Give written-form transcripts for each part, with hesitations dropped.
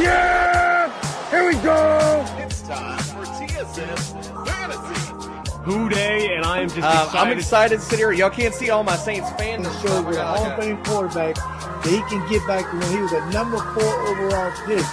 Yeah! Here we go! It's time for TSS Fantasy. Who day, and I am just excited. I'm excited to sit here. Y'all can't see all my Saints fans. He showed with a Hall of Fame quarterback that he can get back to when he was a number 4 overall pick.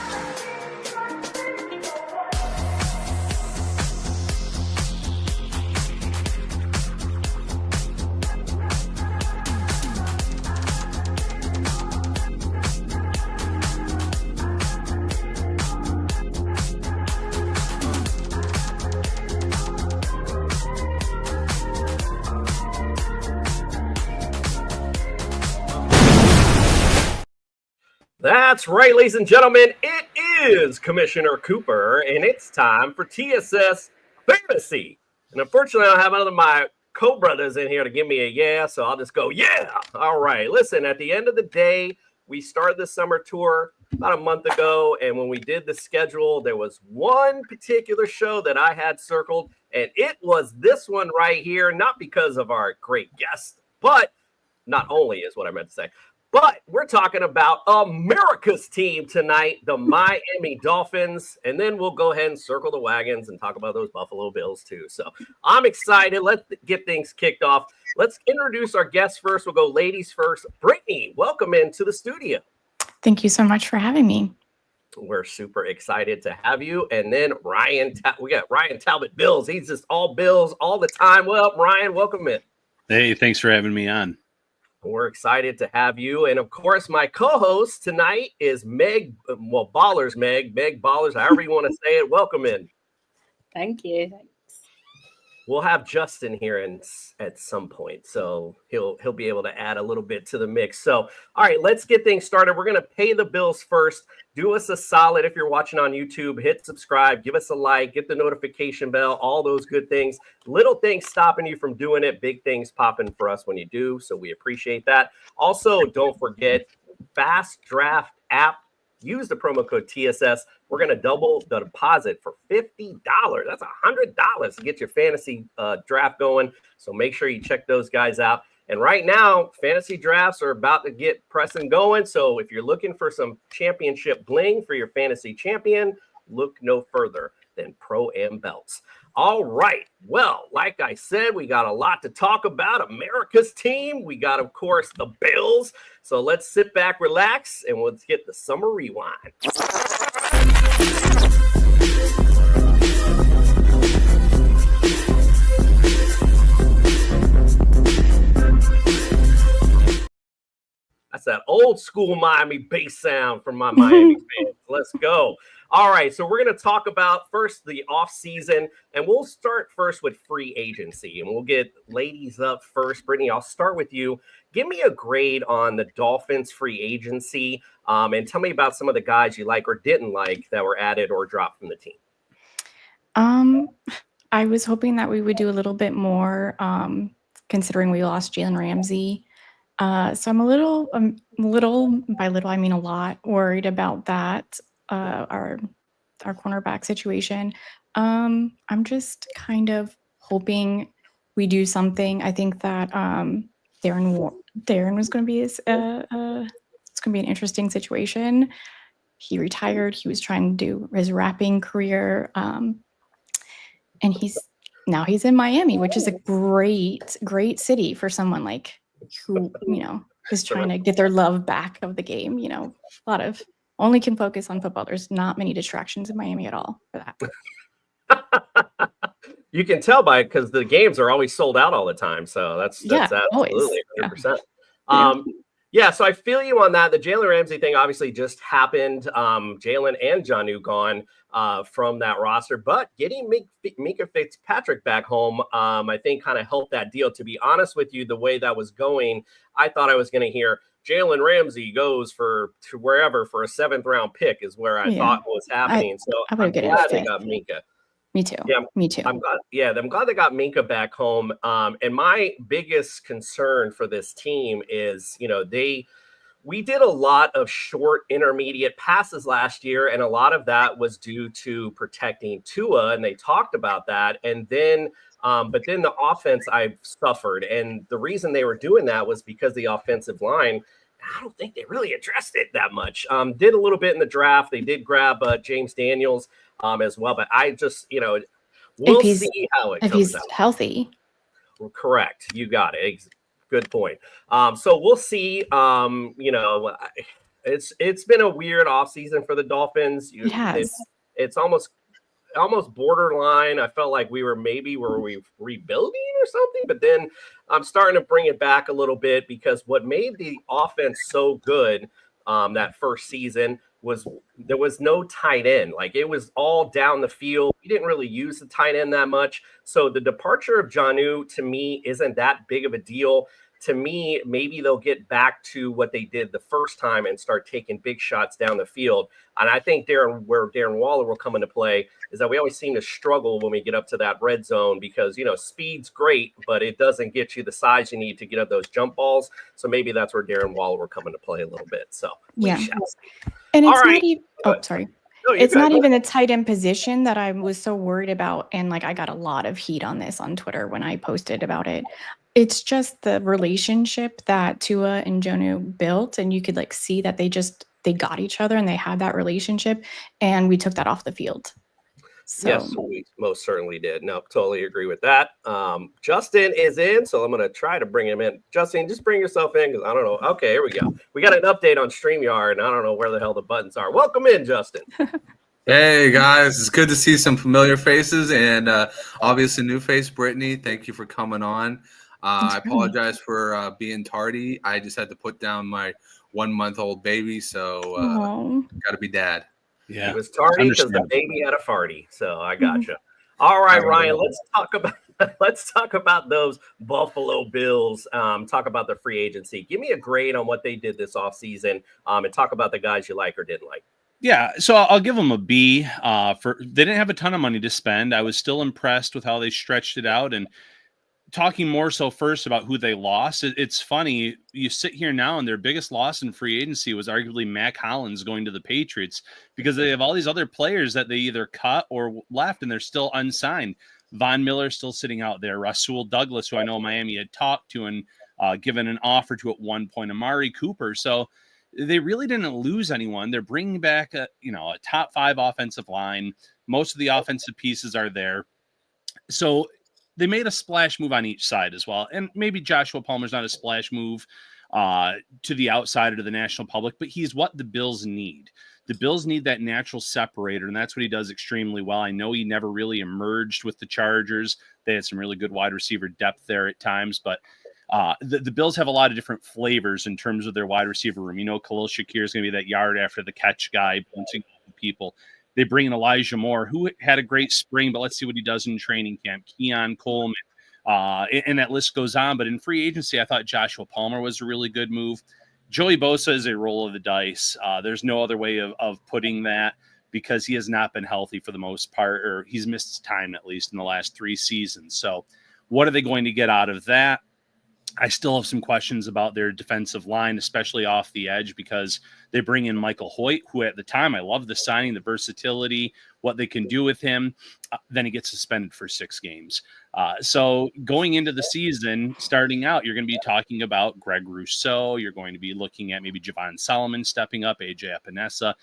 That's right, ladies and gentlemen. It is Commissioner Cooper, and it's time for TSS Fantasy. And unfortunately, I don't have none of my co-brothers in here to give me a yeah, so I'll just go, yeah. All right. Listen, at the end of the day, we started the summer tour about a month ago, and when we did the schedule, there was one particular show that I had circled, and it was this one right here, not because of our great guest, but not only is what I meant to say. But we're talking about America's team tonight, the Miami Dolphins. And then we'll go ahead and circle the wagons and talk about those Buffalo Bills, too. So I'm excited. Let's get things kicked off. Let's introduce our guests first. We'll go ladies first. Brittany, welcome into the studio. Thank you so much for having me. We're super excited to have you. And then Ryan, we got Ryan Talbot Bills. He's just all Bills all the time. Well, Ryan, welcome in. Hey, thanks for having me on. We're excited to have you. And of course, my co-host tonight is Meg, Ballers Meg Ballers, however you want to say it. Welcome in. Thank you. Thanks. We'll have Justin here at some point, so he'll be able to add a little bit to the mix. So, all right, let's get things started. We're going to pay the bills first. Do us a solid if you're watching on YouTube. Hit subscribe, give us a like, get the notification bell, all those good things. Little things stopping you from doing it, big things popping for us when you do, so we appreciate that. Also, don't forget, Fast Draft app. Use the promo code TSS. We're going to double the deposit for $50. That's $100 to get your fantasy draft going. So make sure you check those guys out. And right now, fantasy drafts are about to get pressing going. So if you're looking for some championship bling for your fantasy champion, look no further than Pro-Am Belts. All right. Well, like I said, we got a lot to talk about. America's team. We got, of course, the Bills. So let's sit back, relax, and let's get the summer rewind. That's that old school Miami bass sound from my Miami fans. Let's go. All right, so we're going to talk about first the offseason, and we'll start first with free agency, and we'll get ladies up first. Brittany, I'll start with you. Give me a grade on the Dolphins free agency, and tell me about some of the guys you like or didn't like that were added or dropped from the team. I was hoping that we would do a little bit more, considering we lost Jalen Ramsey. So I'm a little, by little, I mean a lot, worried about that. Our cornerback situation. I'm just kind of hoping we do something. I think that Darren was going to be it's going to be an interesting situation. He retired. He was trying to do his rapping career, and he's in Miami, which is a great city for someone like who is trying to get their love back of the game. A lot of. Only can focus on football. There's not many distractions in Miami at all for that. You can tell by it because the games are always sold out all the time. So that's absolutely 100%. Yeah, so I feel you on that. The Jalen Ramsey thing obviously just happened. Jalen and Jonnu gone from that roster, but getting Mika Fitzpatrick back home, I think kind of helped that deal. To be honest with you, the way that was going, I thought I was going to hear Jalen Ramsey goes to wherever for a 7th round pick is where I thought was happening. I'm glad they got Minka. Me too. Yeah, me too. I'm glad they got Minka back home. And my biggest concern for this team is, we did a lot of short intermediate passes last year, and a lot of that was due to protecting Tua, and they talked about that. And then but then the offense I suffered, and the reason they were doing that was because the offensive line I don't think they really addressed it that much. Did a little bit in the draft. They did grab James Daniels as well, but I just, we'll see how it comes out. If he's healthy. Correct. You got it. Good point. So we'll see. It's been a weird offseason for the Dolphins. It has. It's almost borderline. I felt like were we rebuilding or something, but then I'm starting to bring it back a little bit because what made the offense so good that first season was there was no tight end. Like it was all down the field. We didn't really use the tight end that much. So the departure of Jonnu to me isn't that big of a deal. To me, maybe they'll get back to what they did the first time and start taking big shots down the field. And I think where Darren Waller will come into play is that we always seem to struggle when we get up to that red zone because, speed's great, but it doesn't get you the size you need to get up those jump balls. So maybe that's where Darren Waller will come into play a little bit. So yeah. And it's not even sorry. No, it's not even the tight end position that I was so worried about. And I got a lot of heat on this on Twitter when I posted about it. It's just the relationship that Tua and Jonnu built. And you could see that they got each other and they had that relationship. And we took that off the field. So. Yes, we most certainly did. No, totally agree with that. Justin is in, so I'm going to try to bring him in. Justin, just bring yourself in because I don't know. Okay, here we go. We got an update on StreamYard, and I don't know where the hell the buttons are. Welcome in, Justin. Hey, guys. It's good to see some familiar faces and obviously new face, Brittany. Thank you for coming on. I apologize for being tardy. I just had to put down my 1-month-old baby, so got to be dad. Yeah, it was tardy because the baby had a farty. So I gotcha. All right, Ryan. Let's talk about those Buffalo Bills. Talk about the free agency. Give me a grade on what they did this offseason, and talk about the guys you like or didn't like. Yeah, so I'll give them a B. They didn't have a ton of money to spend. I was still impressed with how they stretched it out and. Talking more so first about who they lost, it's funny. You sit here now and their biggest loss in free agency was arguably Mac Hollins going to the Patriots because they have all these other players that they either cut or left and they're still unsigned. Von Miller still sitting out there. Rasul Douglas, who I know Miami had talked to and given an offer to at one point. Amari Cooper. So they really didn't lose anyone. They're bringing back a top 5 offensive line. Most of the offensive pieces are there. So they made a splash move on each side as well. And maybe Joshua Palmer's not a splash move to the outside or to the national public, but he's what the Bills need. The Bills need that natural separator, and that's what he does extremely well. I know he never really emerged with the Chargers. They had some really good wide receiver depth there at times, but the Bills have a lot of different flavors in terms of their wide receiver room. Khalil Shakir is going to be that yard after the catch guy, bouncing people. They bring in Elijah Moore, who had a great spring, but let's see what he does in training camp. Keon Coleman, and that list goes on. But in free agency, I thought Joshua Palmer was a really good move. Joey Bosa is a roll of the dice. There's no other way of putting that because he has not been healthy for the most part, or he's missed time at least in the last 3 seasons. So what are they going to get out of that? I still have some questions about their defensive line, especially off the edge, because they bring in Michael Hoyt, who at the time, I love the signing, the versatility, what they can do with him. Then he gets suspended for 6 games. So going into the season, starting out, you're going to be talking about Greg Rousseau. You're going to be looking at maybe Javon Solomon stepping up, AJ Epinesa.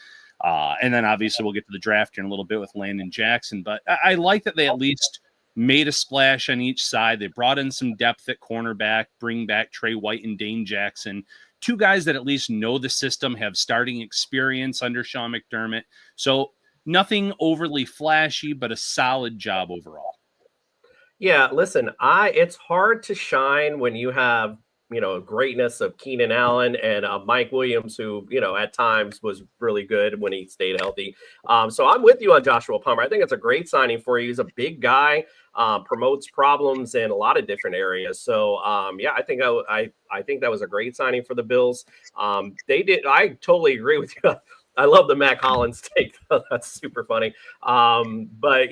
And then obviously we'll get to the draft here in a little bit with Landon Jackson. But I like that they at least made a splash on each side. They brought in some depth at cornerback, bring back Trey White and Dane Jackson, 2 guys that at least know the system, have starting experience under Sean McDermott. So nothing overly flashy, but a solid job overall. Yeah, listen, it's hard to shine when you have, greatness of Keenan Allen and Mike Williams, who, at times was really good when he stayed healthy. So I'm with you on Joshua Palmer. I think it's a great signing for you. He's a big guy, promotes problems in a lot of different areas. So, yeah, I think I think that was a great signing for the Bills. I totally agree with you. I love the Mac Hollins take. That's super funny. But,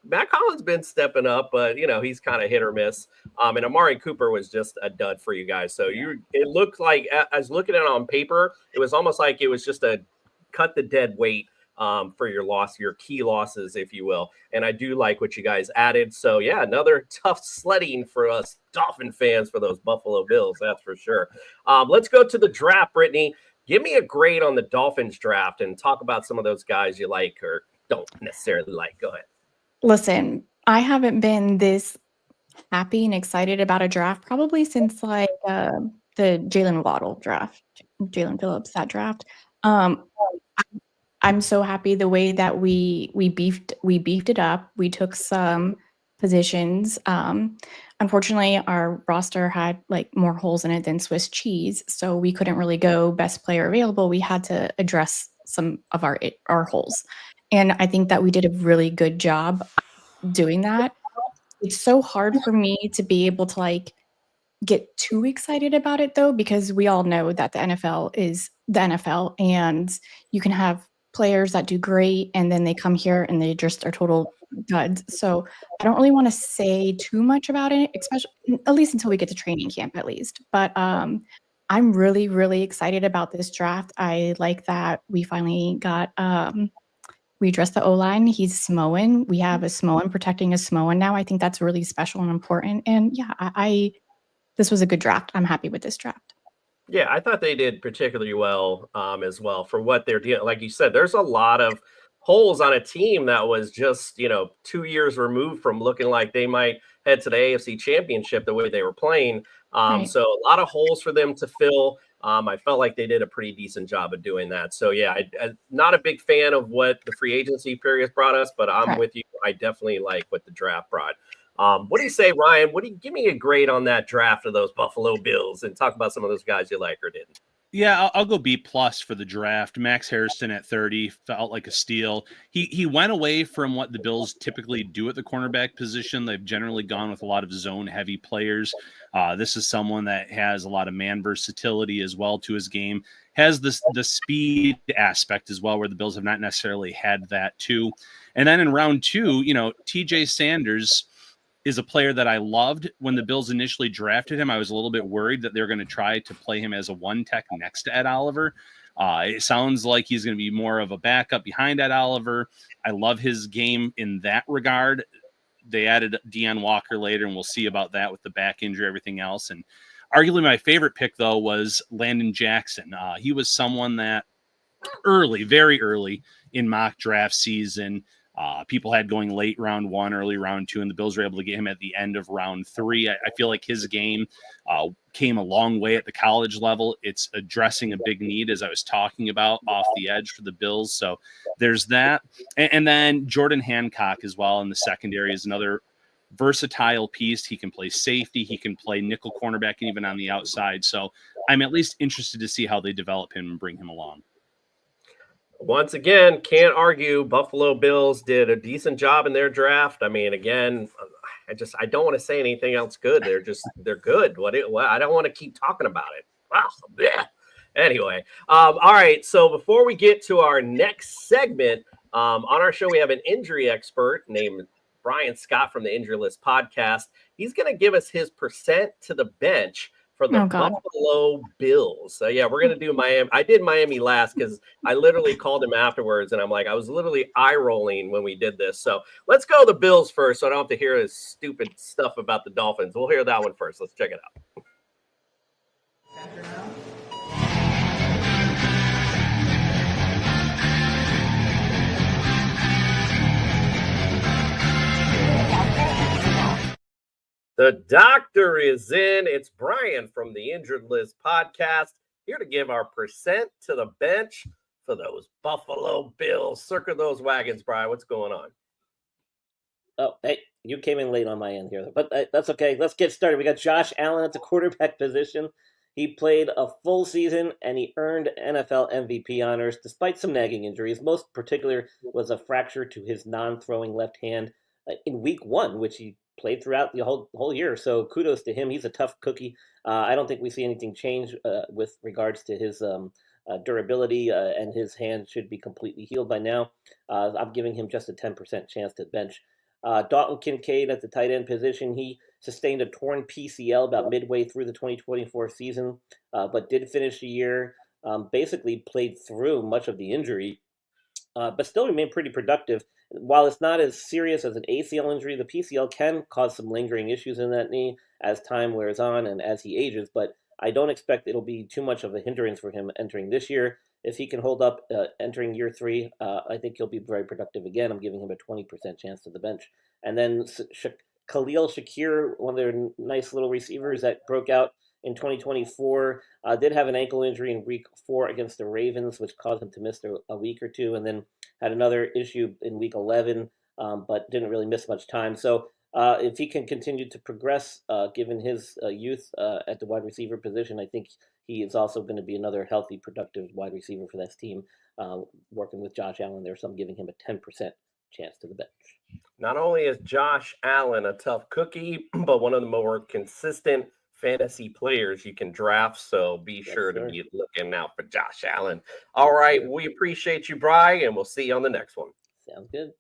Mac Hollins been stepping up, but, he's kind of hit or miss. And Amari Cooper was just a dud for you guys. So it looked like, as looking at it on paper, it was almost like it was just a cut the dead weight for your key losses, if you will. And I do like what you guys added. So yeah, another tough sledding for us Dolphin fans for those Buffalo Bills. That's for sure. Let's go to the draft, Brittany. Give me a grade on the Dolphins draft and talk about some of those guys you like or don't necessarily like. Go ahead. Listen, I haven't been this happy and excited about a draft probably since like the Jalen Waddle draft, Jalen Phillips, that draft. I'm so happy the way that we beefed it up. We took some positions. Unfortunately, our roster had like more holes in it than Swiss cheese, so we couldn't really go best player available. We had to address some of our holes, and I think that we did a really good job doing that. It's so hard for me to be able to like get too excited about it though, because we all know that the NFL is the NFL, and you can have players that do great and then they come here and they just are total duds. So I don't really want to say too much about it, especially at least until we get to training camp at least. But I'm really, really excited about this draft. I like that we finally got we addressed the O-line. He's Samoan. We have a Samoan protecting a Samoan now. I think that's really special and important. And yeah, this was a good draft. I'm happy with this draft. Yeah, I thought they did particularly well as well for what they're doing. Like you said, there's a lot of holes on a team that was just, 2 years removed from looking like they might head to the AFC Championship the way they were playing. Right. So a lot of holes for them to fill. I felt like they did a pretty decent job of doing that. So yeah, I'm not a big fan of what the free agency period brought us, but I'm Correct. with you. I definitely like what the draft brought. What do you say, Ryan? Give me a grade on that draft of those Buffalo Bills and talk about some of those guys you like or didn't. Yeah, I'll go B+ for the draft. Max Harrison at 30 felt like a steal. He went away from what the Bills typically do at the cornerback position. They've generally gone with a lot of zone-heavy players. This is someone that has a lot of man versatility as well to his game. Has the speed aspect as well, where the Bills have not necessarily had that too. And then in round 2, TJ Sanders is a player that I loved. When the Bills initially drafted him, I was a little bit worried that they're going to try to play him as a one tech next to Ed Oliver. It sounds like he's going to be more of a backup behind Ed Oliver. I love his game in that regard. They added Deion Walker later, and we'll see about that with the back injury, everything else. And arguably my favorite pick, though, was Landon Jackson. He was someone that very early in mock draft season, people had going late round 1, early round 2, and the Bills were able to get him at the end of round 3. I feel like his game came a long way at the college level. It's addressing a big need, as I was talking about, off the edge for the Bills. So there's that. And then Jordan Hancock as well in the secondary is another versatile piece. He can play safety. He can play nickel cornerback and even on the outside. So I'm at least interested to see how they develop him and bring him along. Once again, can't argue. Buffalo Bills did a decent job in their draft. I mean, again, I don't want to say anything else good. They're good. I don't want to keep talking about it. Wow. Yeah. Anyway, all right. So before we get to our next segment, on our show, we have an injury expert named Brian Scott from the Injury List podcast. He's going to give us his percent to the bench for the Buffalo Bills. So yeah, we're going to do Miami. I did Miami last because I literally called him afterwards, and I'm like, I was literally eye rolling when we did this. So let's go the Bills first, so I don't have to hear his stupid stuff about the Dolphins. We'll hear that one first. Let's check it out. The doctor is in. It's Brian from the Injured List podcast, here to give our percent to the bench for those Buffalo Bills. Circle those wagons, Brian. What's going on? Oh, hey, you came in late on my end here, but that's okay. Let's get started. We got Josh Allen at the quarterback position. He played a full season, and he earned NFL MVP honors despite some nagging injuries. Most particular was a fracture to his non-throwing left hand in week 1, which he played throughout the whole year. So kudos to him. He's a tough cookie. I don't think we see anything change with regards to his durability, and his hand should be completely healed by now. I'm giving him just a 10% chance to bench. Dalton Kincaid at the tight end position. He sustained a torn PCL about midway through the 2024 season, but did finish the year, basically played through much of the injury. but still remain pretty productive. While it's not as serious as an ACL injury, the PCL can cause some lingering issues in that knee as time wears on and as he ages, but I don't expect it'll be too much of a hindrance for him entering this year. If he can hold up entering year 3, I think he'll be very productive again. I'm giving him a 20% chance to the bench. And then Khalil Shakir, one of their nice little receivers that broke out in 2024, did have an ankle injury in week 4 against the Ravens, which caused him to miss a week or two, and then had another issue in week 11, but didn't really miss much time. So if he can continue to progress, given his youth at the wide receiver position, I think he is also going to be another healthy, productive wide receiver for this team, working with Josh Allen there. So I'm giving him a 10% chance to the bench. Not only is Josh Allen a tough cookie, but one of the more consistent fantasy players you can draft. So be sure to be looking out for Josh Allen. All right. We appreciate you, Bri, and we'll see you on the next one. Sounds good.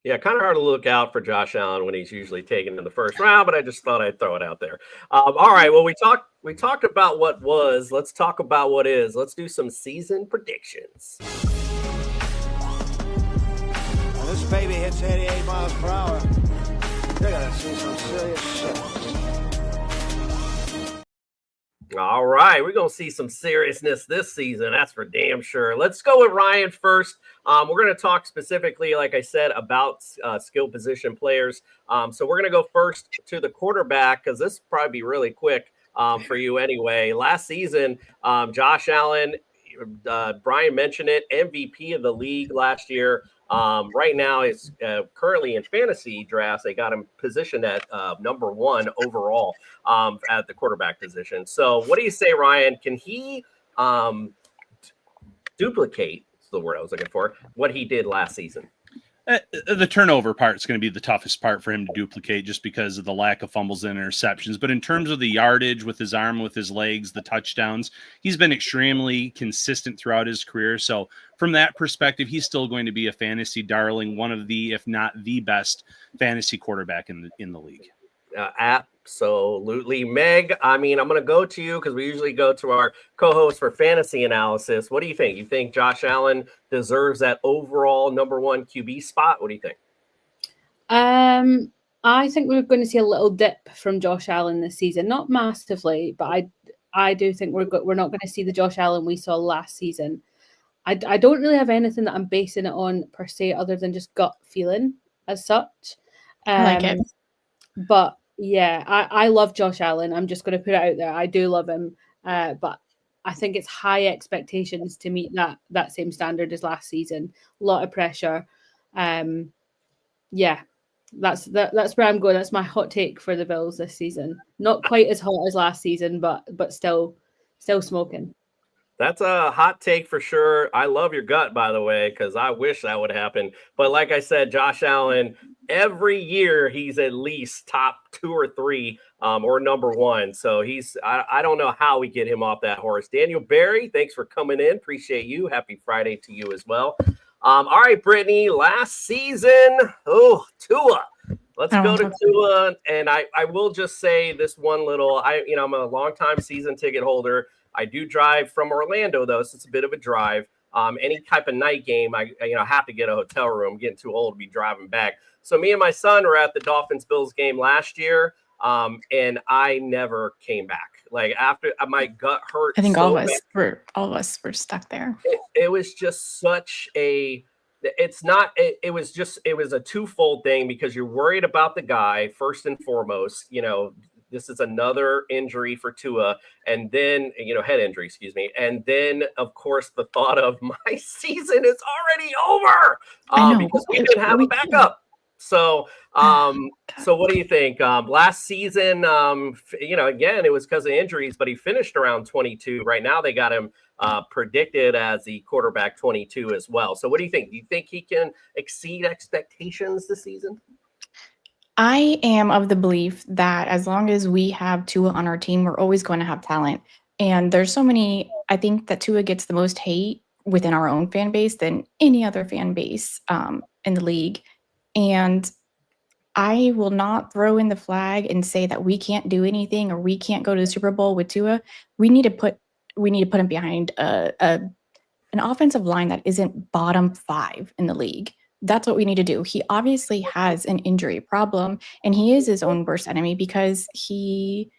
Yeah, kind of hard to look out for Josh Allen when he's usually taken in the first round, but I just thought I'd throw it out there. All right. Well, we talked about what was. Let's talk about what is. Let's do some season predictions. When this baby hits 88 miles per hour, you're going to see some serious shit. All right, we're going to see some seriousness this season. That's for damn sure. Let's go with Ryan first. We're going to talk specifically, like I said, about skill position players. So we're going to go first to the quarterback because this will probably be really quick for you anyway. Last season, Josh Allen, Brian mentioned it, MVP of the league last year. Right now, is currently in fantasy drafts. They got him positioned at number 1 overall at the quarterback position. So what do you say, Ryan? Can he duplicate, is the word I was looking for, what he did last season? The turnover part is going to be the toughest part for him to duplicate just because of the lack of fumbles and interceptions. But in terms of the yardage with his arm, with his legs, the touchdowns, he's been extremely consistent throughout his career. So from that perspective, he's still going to be a fantasy darling, one of the, if not the best fantasy quarterback in the league. Absolutely. Meg, I mean, I'm going to go to you because we usually go to our co-host for fantasy analysis. What do you think? You think Josh Allen deserves that overall number 1 QB spot? What do you think? I think we're going to see a little dip from Josh Allen this season. Not massively, but I do think we're not going to see the Josh Allen we saw last season. I don't really have anything that I'm basing it on per se other than just gut feeling as such. I like it. But yeah, I love Josh Allen. I'm just going to put it out there. I do love him, but I think it's high expectations to meet that same standard as last season. A lot of pressure. Yeah, that's where I'm going. That's my hot take for the Bills this season. Not quite as hot as last season, but still smoking. That's a hot take for sure. I love your gut, by the way, because I wish that would happen. But like I said, Josh Allen, every year he's at least top 2 or 3 or number 1. So I don't know how we get him off that horse. Daniel Barry, thanks for coming in. Appreciate you. Happy Friday to you as well. All right, Brittany, last season. Oh, Tua. Let's go to Tua. And I will just say this one little, I'm a longtime season ticket holder. I do drive from Orlando, though, so it's a bit of a drive. Any type of night game, I have to get a hotel room. I'm getting too old to be driving back. So me and my son were at the Dolphins-Bills game last year, and I never came back. Like after my gut hurt. I think all of us were stuck there. It was just such a. It was a twofold thing because you're worried about the guy first and foremost. This is another injury for Tua, and then, head injury, excuse me. And then, of course, the thought of my season is already over because we didn't have a backup. So, so what do you think? Last season, again, it was because of injuries, but he finished around 22. Right now, they got him predicted as the quarterback 22 as well. So what do you think? Do you think he can exceed expectations this season? I am of the belief that as long as we have Tua on our team, we're always going to have talent. And there's so many, I think that Tua gets the most hate within our own fan base than any other fan base in the league. And I will not throw in the flag and say that we can't do anything or we can't go to the Super Bowl with Tua. We need to put him behind a an offensive line that isn't bottom 5 in the league. That's what we need to do. He obviously has an injury problem, and he is his own worst enemy because he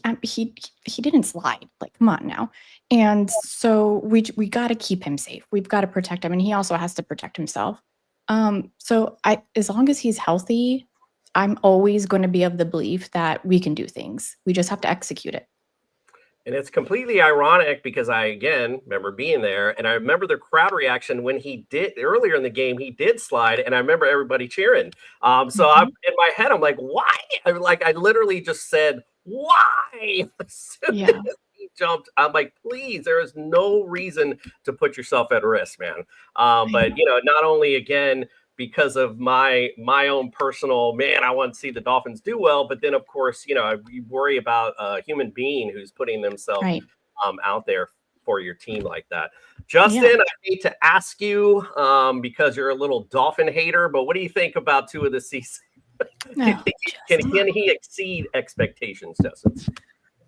didn't slide. Like, come on now. And so we got to keep him safe. We've got to protect him, and he also has to protect himself. So as long as he's healthy, I'm always going to be of the belief that we can do things. We just have to execute it. And it's completely ironic because I, again, remember being there, and I remember the crowd reaction when he did earlier in the game, he did slide, and I remember everybody cheering. So I'm in my head, I'm like, why? I literally just said, why? As soon as he jumped, I'm like, please, there is no reason to put yourself at risk, man. But, not only, again, because of my own personal, man, I want to see the Dolphins do well. But then, of course, you worry about a human being who's putting themselves out there for your team like that. Justin, I hate to ask you because you're a little Dolphin hater, but what do you think about Tua this season? Can he exceed expectations, Justin?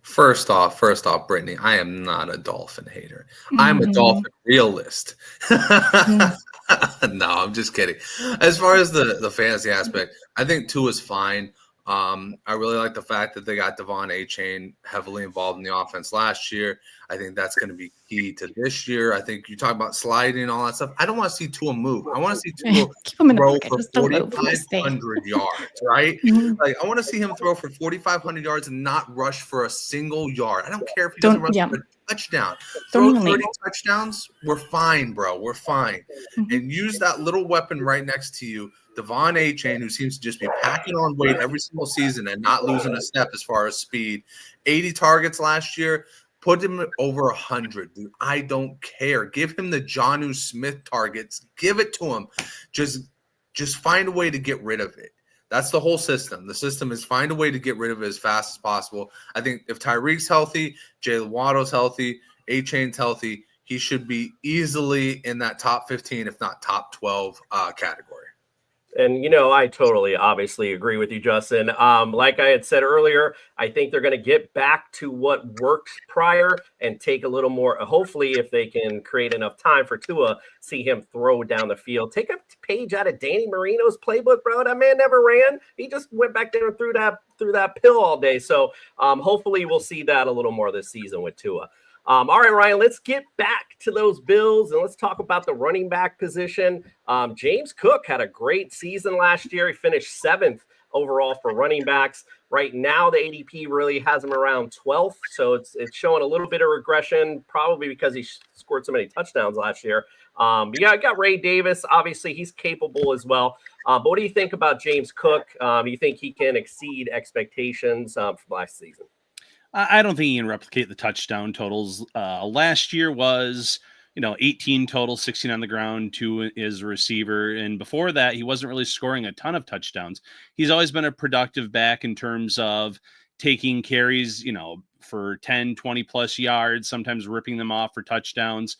First off, Brittany, I am not a Dolphin hater. I'm a Dolphin realist. No, I'm just kidding. As far as the fantasy aspect, I think Tua's fine. I really like the fact that they got Devon Achane heavily involved in the offense last year. I think that's going to be key to this year. I think you talk about sliding and all that stuff. I don't want to see Tua move. I want to see Tua throw for 4,500 yards, right? Like, I want to see him throw for 4,500 yards and not rush for a single yard. I don't care if he doesn't rush for a touchdown. Throw 30 touchdowns. We're fine, bro. We're fine. And use that little weapon right next to you, Devon Achane, who seems to just be packing on weight every single season and not losing a step as far as speed. 80 targets last year. Put him over 100, dude. I don't care. Give him the Jonnu Smith targets. Give it to him. Just find a way to get rid of it. That's the whole system. The system is find a way to get rid of it as fast as possible. I think if Tyreek's healthy, Jalen Waddle's healthy, Achane's healthy, he should be easily in that top 15, if not top 12 category. And, I totally obviously agree with you, Justin. Like I had said earlier, I think they're going to get back to what worked prior and take a little more. Hopefully, if they can create enough time for Tua, see him throw down the field. Take a page out of Danny Marino's playbook, bro. That man never ran. He just went back there and threw that pill all day. So hopefully we'll see that a little more this season with Tua. All right, Ryan, let's get back to those Bills and let's talk about the running back position. James Cook had a great season last year. He finished 7th overall for running backs. Right now, the ADP really has him around 12th, so it's showing a little bit of regression, probably because he scored so many touchdowns last year. But I got Ray Davis. Obviously, he's capable as well. But what do you think about James Cook? Do you think he can exceed expectations from last season? I don't think he can replicate the touchdown totals. Last year was, 18 total, 16 on the ground, 2 as a receiver. And before that, he wasn't really scoring a ton of touchdowns. He's always been a productive back in terms of taking carries, for 10, 20 plus yards, sometimes ripping them off for touchdowns.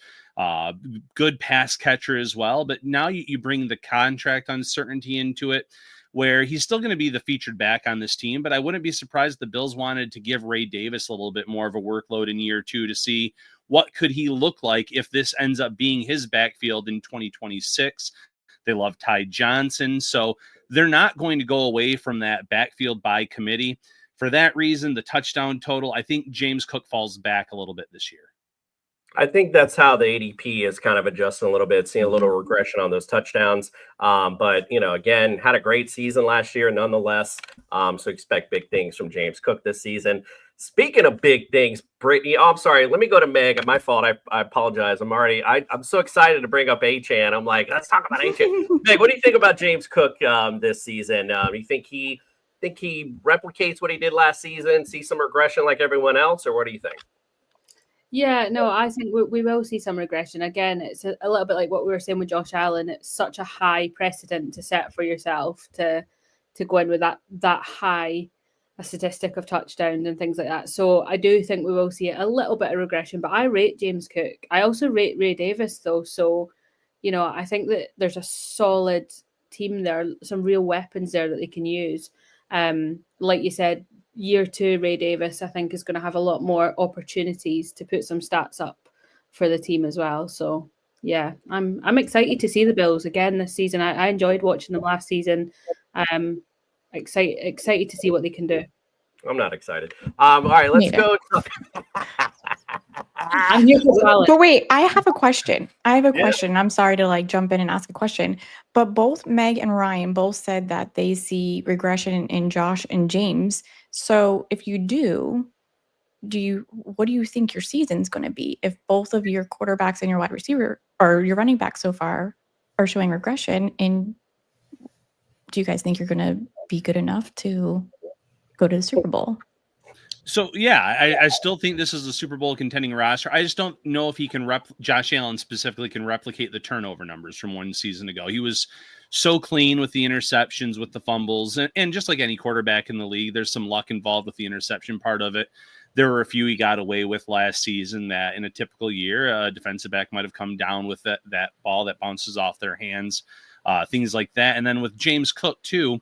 Good pass catcher as well. But now you bring the contract uncertainty into it, where he's still going to be the featured back on this team, but I wouldn't be surprised the Bills wanted to give Ray Davis a little bit more of a workload in year 2 to see what could he look like if this ends up being his backfield in 2026. They love Ty Johnson, so they're not going to go away from that backfield by committee. For that reason, the touchdown total, I think James Cook falls back a little bit this year. I think that's how the ADP is kind of adjusting a little bit, seeing a little regression on those touchdowns. But, again, had a great season last year nonetheless. So expect big things from James Cook this season. Speaking of big things, Brittany, I'm sorry. Let me go to Meg. My fault. I apologize. I'm so excited to bring up Achane. I'm like, let's talk about Achane. Meg, what do you think about James Cook this season? You think he replicates what he did last season, see some regression like everyone else, or what do you think? Yeah, no, I think we will see some regression. Again, it's a little bit like what we were saying with Josh Allen. It's such a high precedent to set for yourself to go in with that high a statistic of touchdowns and things like that. So I do think we will see a little bit of regression, but I rate James Cook. I also rate Ray Davis, though. So, I think that there's a solid team there, some real weapons there that they can use. Like you said, year 2, Ray Davis, I think, is going to have a lot more opportunities to put some stats up for the team as well. So yeah, I'm excited to see the Bills again this season. I enjoyed watching them last season. Excited to see what they can do. I'm not excited. All right, let's go. I'm here for Solid. But wait, I have a question. I'm sorry to like jump in and ask a question, but both Meg and Ryan both said that they see regression in Josh and James. So if you do, what do you think your season's going to be if both of your quarterbacks and your wide receiver or your running back so far are showing regression? And do you guys think you're going to be good enough to go to the Super Bowl? So yeah, I still think this is a Super Bowl contending roster. I just don't know if he can Josh Allen specifically can replicate the turnover numbers from one season ago. He was so clean with the interceptions, with the fumbles, and just like any quarterback in the league, there's some luck involved with the interception part of it. There were a few he got away with last season that in a typical year, a defensive back might have come down with that ball that bounces off their hands, things like that. And then with James Cook too,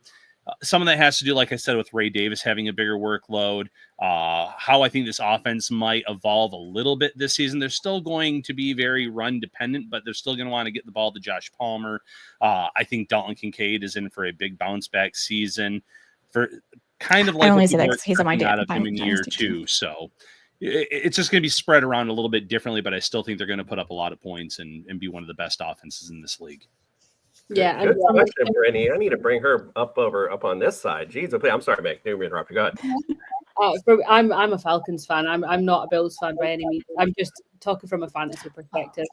some of that has to do, like I said, with Ray Davis having a bigger workload, how I think this offense might evolve a little bit this season. They're still going to be very run dependent, but they're still going to want to get the ball to Josh Palmer. I think Dalton Kincaid is in for a big bounce back season for kind of like I only say that because he's on my out of him in year two. So it's just going to be spread around a little bit differently, but I still think they're going to put up a lot of points and be one of the best offenses in this league. Yeah, good question, Brittany. I need to bring her up on this side. Jeez, I'm sorry, Meg. Didn't interrupt you. Go ahead. I'm a Falcons fan. I'm not a Bills fan by any means. I'm just talking from a fantasy perspective.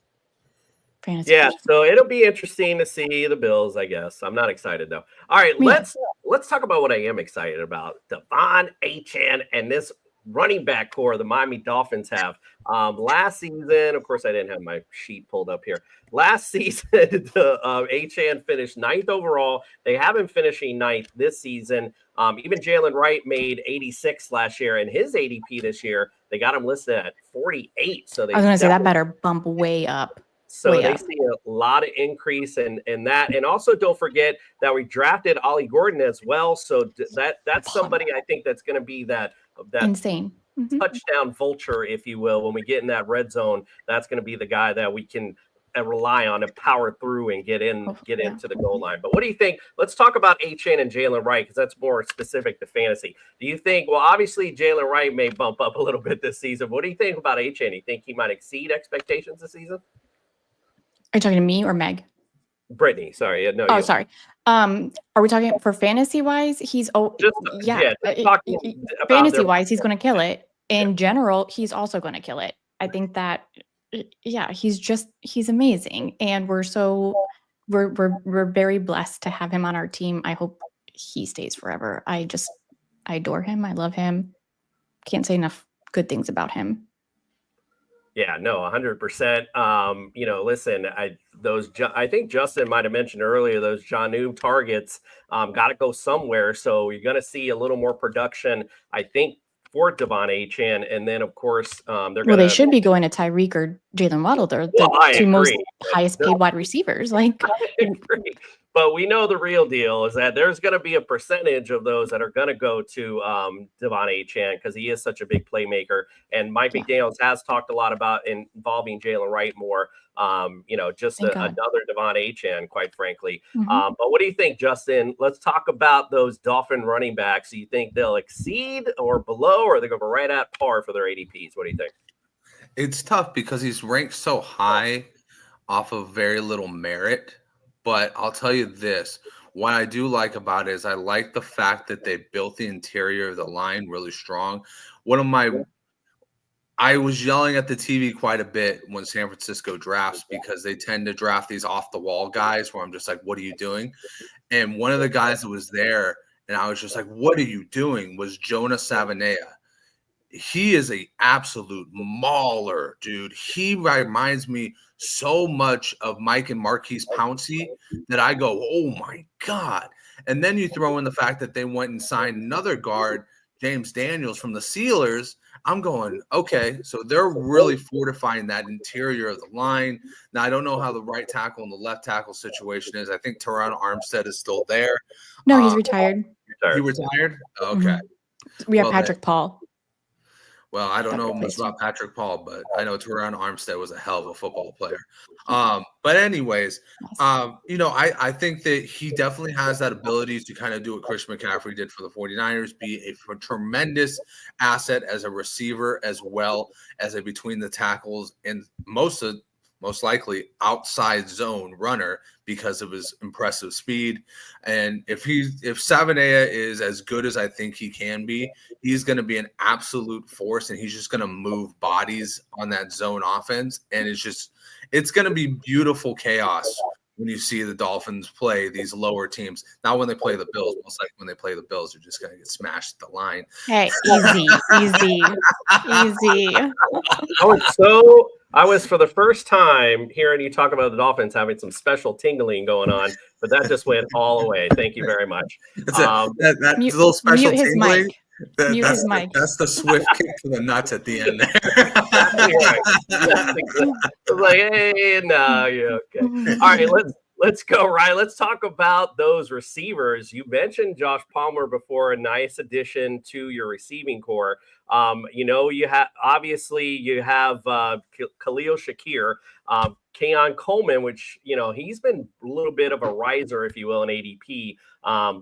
Yeah, so it'll be interesting to see the Bills, I guess. I'm not excited though. All right, let's talk about what I am excited about. Devon Achane and this running back core the Miami Dolphins have. Last season, of course, I didn't have my sheet pulled up here. Last season, Achane finished 9th overall. They have him finishing 9th this season. Even Jalen Wright made 86 last year, and his ADP this year, they got him listed at 48. So I was going to say that better bump way up. So they see a lot of increase in that. And also don't forget that we drafted Ollie Gordon as well. So that's somebody I think that's going to be that insane touchdown vulture, if you will. When we get in that red zone, that's going to be the guy that we can rely on to power through and get into the goal line. But what do you think? Let's talk about Achane and Jalen Wright, because that's more specific to fantasy. Do you think, well, obviously Jalen Wright may bump up a little bit this season. What do you think about Achane? Do you think he might exceed expectations this season? Are you talking to me or Meg? Brittany, sorry. No. Oh, sorry. Are we talking for fantasy wise? He's fantasy wise, he's going to kill it. In general, he's also going to kill it. I think that, he's amazing, and we're very blessed to have him on our team. I hope he stays forever. I adore him. I love him. Can't say enough good things about him. Yeah, no, 100%. Listen, I think Justin might have mentioned earlier, those Jonnu targets got to go somewhere. So you're going to see a little more production, I think, for Devon Achane. And then, of course, they should be going to Tyreek or Jalen Waddle. They're the two most highest paid wide receivers. I agree. But we know the real deal is that there's going to be a percentage of those that are going to go to Devon Achane because he is such a big playmaker. And Mike McDaniels has talked a lot about involving Jalen Wright more. Another Devon Achane, quite frankly. Mm-hmm. But what do you think, Justin? Let's talk about those Dolphin running backs. Do you think they'll exceed or below, or they're going to go right at par for their ADPs? What do you think? It's tough because he's ranked so high off of very little merit. But I'll tell you this, what I do like about it is I like the fact that they built the interior of the line really strong. I was yelling at the TV quite a bit when San Francisco drafts because they tend to draft these off-the-wall guys where I'm just like, what are you doing? And one of the guys that was there, and I was just like, what are you doing, was Jonah Savanea. He is an absolute mauler, dude. He reminds me so much of Mike and Marquise Pouncey that I go, oh my God. And then you throw in the fact that they went and signed another guard, James Daniels from the Steelers. I'm going, okay, so they're really fortifying that interior of the line. Now, I don't know how the right tackle and the left tackle situation is. I think Teron Armstead is still there. No, he's retired. He retired? Okay. Mm-hmm. We have Patrick Paul. Well, I don't know much replaced about Patrick Paul, but I know Teron Armstead was a hell of a football player. But anyways, I think that he definitely has that ability to kind of do what Christian McCaffrey did for the 49ers, be a tremendous asset as a receiver as well as a between the tackles and most likely outside zone runner because of his impressive speed. And if Savanea is as good as I think he can be, he's going to be an absolute force, and he's just going to move bodies on that zone offense. And it's going to be beautiful chaos when you see the Dolphins play these lower teams. Not when they play the Bills. Most likely when they play the Bills, they're just going to get smashed at the line. Hey, easy. I was for the first time hearing you talk about the Dolphins having some special tingling going on, but that just went all away. Thank you very much. That Mute- little special mute his tingling. mic. Mute his mic. That's the swift kick to the nuts at the end there. Exactly right. It's like, hey, no, you're okay. All right, let's go, Ryan. Let's talk about those receivers. You mentioned Josh Palmer before, a nice addition to your receiving core. You have Khalil Shakir, Keon Coleman, which he's been a little bit of a riser, if you will, in ADP.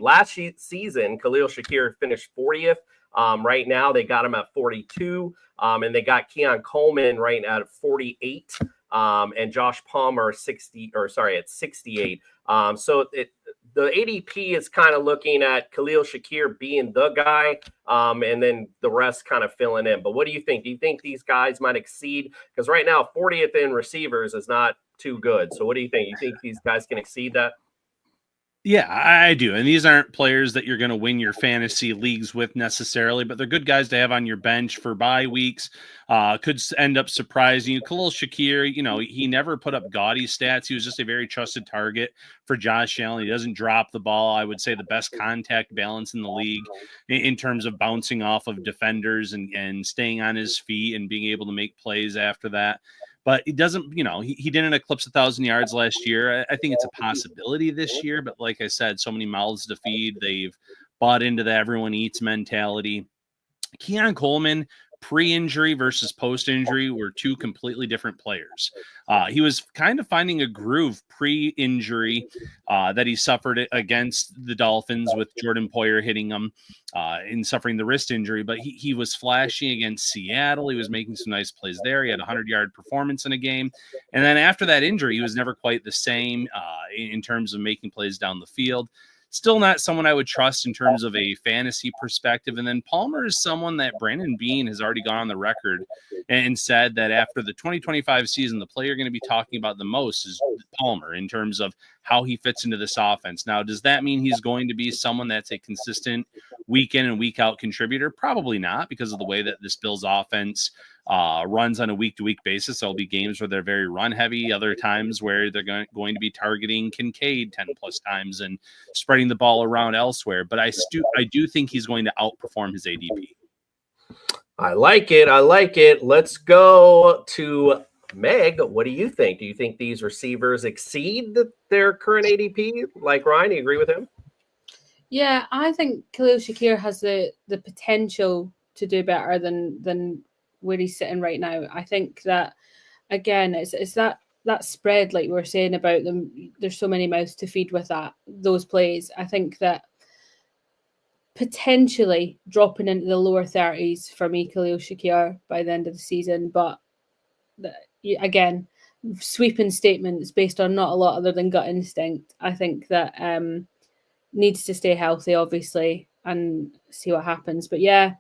Last season, Khalil Shakir finished 40th. Right now, they got him at 42, and they got Keon Coleman right now at 48, and Josh Palmer at 68. The ADP is kind of looking at Khalil Shakir being the guy, and then the rest kind of filling in. But what do you think? Do you think these guys might exceed? Because right now, 40th in receivers is not too good. So what do you think? You think these guys can exceed that? Yeah, I do. And these aren't players that you're going to win your fantasy leagues with necessarily, but they're good guys to have on your bench for bye weeks. Could end up surprising you. Khalil Shakir, he never put up gaudy stats. He was just a very trusted target for Josh Allen. He doesn't drop the ball. I would say the best contact balance in the league in terms of bouncing off of defenders and staying on his feet and being able to make plays after that. But he doesn't, he didn't eclipse 1,000 yards last year. I think it's a possibility this year. But like I said, so many mouths to feed. They've bought into the everyone eats mentality. Keon Coleman, pre-injury versus post-injury, were two completely different players. He was kind of finding a groove pre-injury that he suffered against the Dolphins with Jordan Poyer hitting him in suffering the wrist injury. But he was flashing against Seattle. He was making some nice plays there. He had a 100-yard performance in a game. And then after that injury, he was never quite the same in terms of making plays down the field. Still not someone I would trust in terms of a fantasy perspective. And then Palmer is someone that Brandon Beane has already gone on the record and said that after the 2025 season, the player you're going to be talking about the most is Palmer in terms of how he fits into this offense. Now, does that mean he's going to be someone that's a consistent week in and week out contributor? Probably not, because of the way that this Bills offense runs on a week-to-week basis. There'll be games where they're very run-heavy, other times where they're going to be targeting Kincaid 10-plus times and spreading the ball around elsewhere. But I do think he's going to outperform his ADP. I like it. Let's go to Meg. What do you think? Do you think these receivers exceed their current ADP? Like Ryan, do you agree with him? Yeah, I think Khalil Shakir has the potential to do better than where he's sitting right now. I think that, again, it's that spread, like we were saying about them. There's so many mouths to feed with those plays. I think that potentially dropping into the lower 30s for me, Khalil Shakir, by the end of the season. But again, sweeping statements based on not a lot other than gut instinct. I think that needs to stay healthy, obviously, and see what happens. But yeah,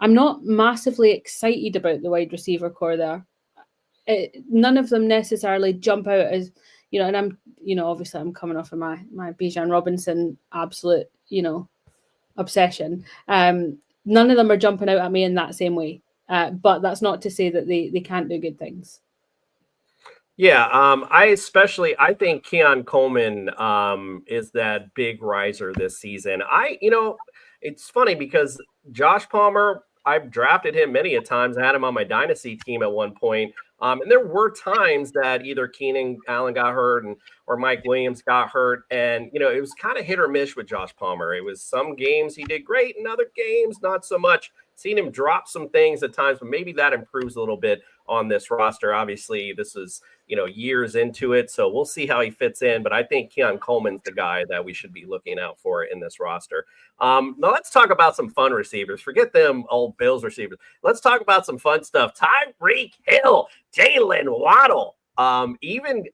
I'm not massively excited about the wide receiver core there. None of them necessarily jump out as, and I'm, obviously I'm coming off of my Bijan Robinson absolute, obsession. None of them are jumping out at me in that same way. But that's not to say that they can't do good things. Yeah, I think Keon Coleman is that big riser this season. It's funny because Josh Palmer, I've drafted him many a times. I had him on my dynasty team at one point. And there were times that either Keenan Allen got hurt or Mike Williams got hurt. And, it was kind of hit or miss with Josh Palmer. It was some games he did great and other games not so much. seen him drop some things at times, but maybe that improves a little bit on this roster. Obviously, this is, years into it, so we'll see how he fits in. But I think Keon Coleman's the guy that we should be looking out for in this roster. Now let's talk about some fun receivers. Forget them old Bills receivers. Let's talk about some fun stuff. Tyreek Hill, Jalen Waddle, even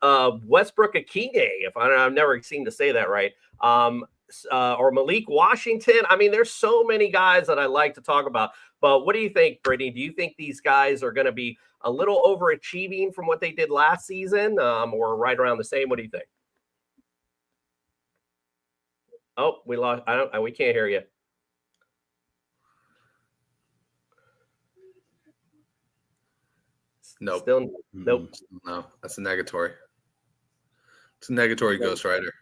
Westbrook Akine, if I've never seemed to say that right, or Malik Washington. I mean, there's so many guys that I like to talk about. But what do you think, Brittany? Do you think these guys are going to be a little overachieving from what they did last season, or right around the same? What do you think? Oh, we lost. We can't hear you. Nope. Still, nope. No, that's a negatory. It's a negatory Ghost Rider.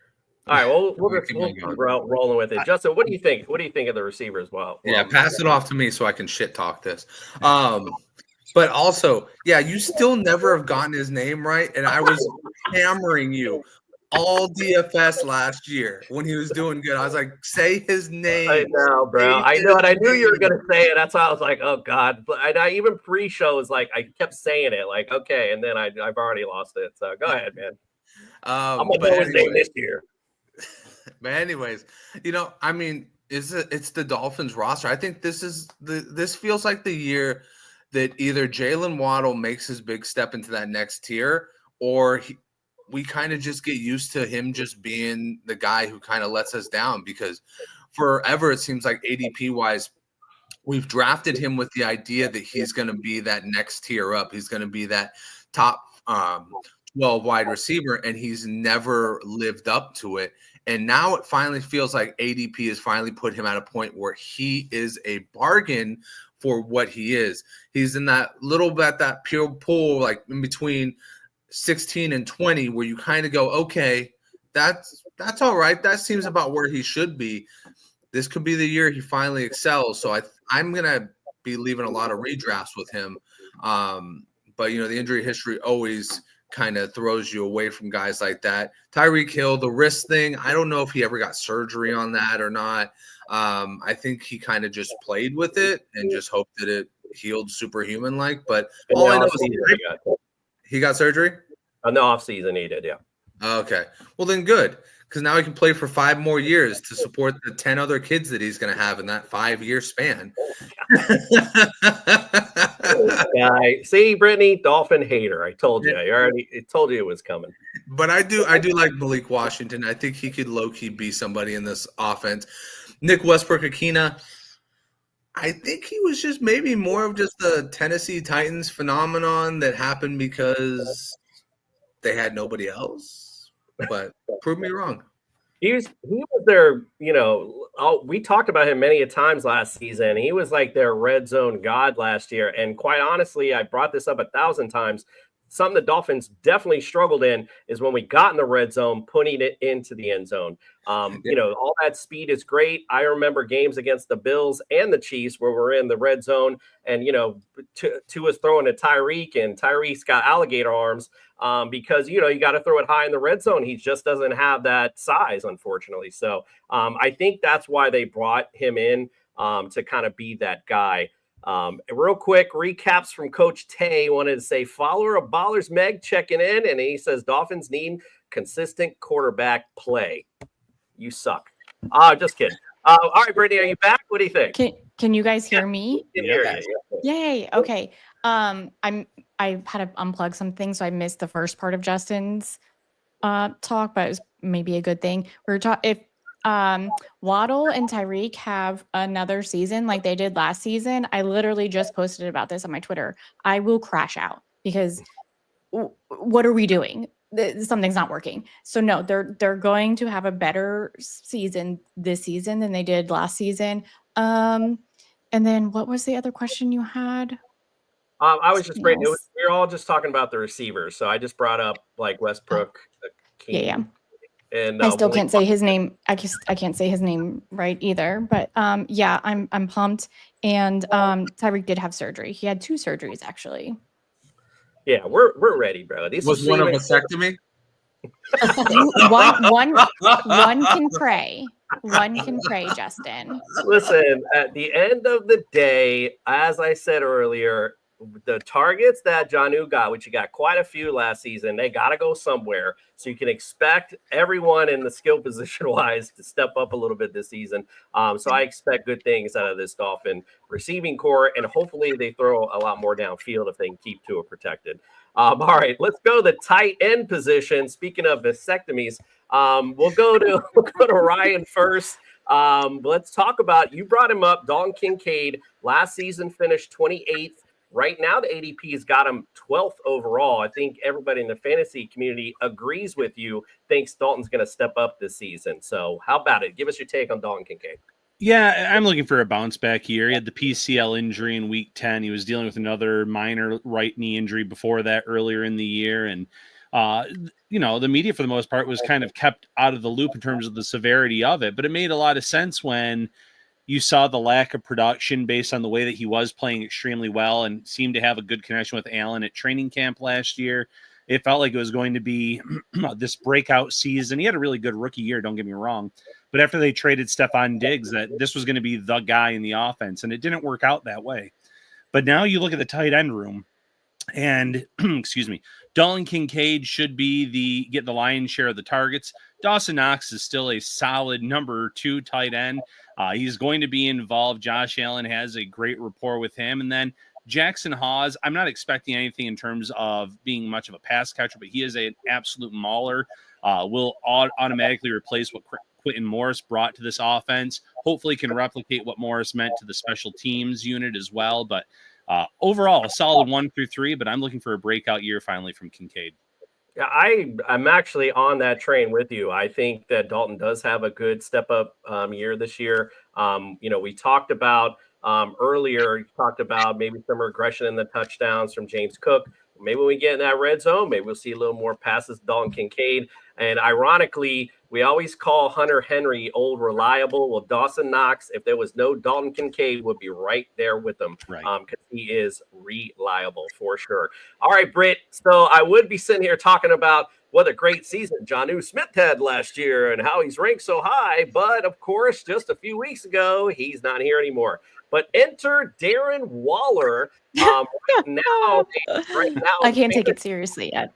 All right, well, we'll keep rolling with it. Justin, what do you think? What do you think of the receivers? Well, yeah, pass it off to me so I can shit talk this. But also, yeah, you still never have gotten his name right, and I was hammering you all DFS last year when he was doing good. I was like, say his name. I know, bro. I know, and I knew you were going to say it. That's why I was like, oh, God. But I even pre-shows, like, I kept saying it, like, okay, and then I've already lost it. So go ahead, man. I'm going to know his name this year. But anyways, I mean, it's the Dolphins roster. I think this feels like the year that either Jalen Waddle makes his big step into that next tier, or we kind of just get used to him just being the guy who kind of lets us down, because forever it seems like ADP wise, we've drafted him with the idea that he's going to be that next tier up. He's going to be that top 12 wide receiver, and he's never lived up to it. And now it finally feels like ADP has finally put him at a point where he is a bargain for what he is. He's in that little bit, that pure pool, like in between 16 and 20, where you kind of go, okay, that's all right. That seems about where he should be. This could be the year he finally excels. So I'm going to be leaving a lot of redrafts with him. But, the injury history always kind of throws you away from guys like that. Tyreek Hill, the wrist thing, I don't know if he ever got surgery on that or not. I think he kind of just played with it and just hoped that it healed superhuman-like. But all I know is he got surgery? On the offseason, he did, yeah. Okay. Well, then good, because now he can play for 5 more years to support the 10 other kids that he's going to have in that 5-year span. See, Brittany, Dolphin hater. I told you. I told you it was coming. But I do like Malik Washington. I think he could low-key be somebody in this offense. Nick Westbrook-Akina, I think he was just maybe more of just the Tennessee Titans phenomenon that happened because they had nobody else. But prove me wrong. He was their, we talked about him many a times last season. He was like their red zone god last year. And quite honestly, I brought this up 1,000 times. Something the Dolphins definitely struggled in is when we got in the red zone, putting it into the end zone. All that speed is great. I remember games against the Bills and the Chiefs where we're in the red zone and, Tua's throwing to Tyreek, and Tyreek's got alligator arms because, you got to throw it high in the red zone. He just doesn't have that size, unfortunately. So I think that's why they brought him in to kind of be that guy. Real quick recaps from Coach Tay. Wanted to say follower of Ballers Meg checking in, and he says Dolphins need consistent quarterback play. You suck. Just kidding. All right, Brittany, are you back? What do you think? Can you guys hear me? Yeah. Yay. Okay. I had to unplug something, so I missed the first part of Justin's talk, but it was maybe a good thing. We were talking if Waddle and Tyreek have another season like they did last season. I literally just posted about this on my Twitter. I will crash out because what are we doing? Something's not working. So no, they're going to have a better season this season than they did last season. And then what was the other question you had? I was just we were all just talking about the receivers, so I just brought up like Westbrook. Yeah. And I still can't say his name. I can't say his name right either. But yeah, I'm pumped. And Tyreek did have surgery. He had 2 surgeries actually. Yeah, we're ready, bro. This was one a vasectomy. one can pray. One can pray, Justin. Listen, at the end of the day, as I said earlier, the targets that Jonnu got, which you got quite a few last season, they got to go somewhere. So you can expect everyone in the skill position wise to step up a little bit this season. So I expect good things out of this Dolphin receiving core, and hopefully they throw a lot more downfield if they can keep Tua protected. All right, let's go to the tight end position. Speaking of vasectomies, we'll go to Ryan first. Let's talk about, you brought him up, Dalton Kincaid. Last season finished 28th. Right now, the ADP's got him 12th overall. I think everybody in the fantasy community agrees with you, thinks Dalton's going to step up this season. So how about it? Give us your take on Dalton Kincaid. Yeah, I'm looking for a bounce back year. He had the PCL injury in week 10. He was dealing with another minor right knee injury before that earlier in the year. And, the media for the most part was kind of kept out of the loop in terms of the severity of it. But it made a lot of sense when you saw the lack of production based on the way that he was playing extremely well and seemed to have a good connection with Allen at training camp last year. It felt like it was going to be this breakout season. He had a really good rookie year, don't get me wrong. But after they traded Stephon Diggs, that this was going to be the guy in the offense, and it didn't work out that way. But now you look at the tight end room, and excuse me, Dalton Kincaid should be get the lion's share of the targets. Dawson Knox is still a solid number 2 tight end. He's going to be involved. Josh Allen has a great rapport with him. And then Jackson Hawes, I'm not expecting anything in terms of being much of a pass catcher, but he is an absolute mauler. Will automatically replace what Quentin Morris brought to this offense. Hopefully can replicate what Morris meant to the special teams unit as well. But overall, a solid 1 through 3, but I'm looking for a breakout year finally from Kincaid. Yeah, I'm actually on that train with you. I think that Dalton does have a good step up year this year. We talked about earlier, you talked about maybe some regression in the touchdowns from James Cook. Maybe when we get in that red zone, maybe we'll see a little more passes to Dalton Kincaid. And ironically, we always call Hunter Henry old reliable. Well, Dawson Knox, if there was no Dalton Kincaid, would be right there with him. Right. Because he is reliable for sure. All right, Britt. So I would be sitting here talking about what a great season Jonnu Smith had last year and how he's ranked so high. But of course, just a few weeks ago, he's not here anymore. But enter Darren Waller. Right now, I can't take it seriously yet.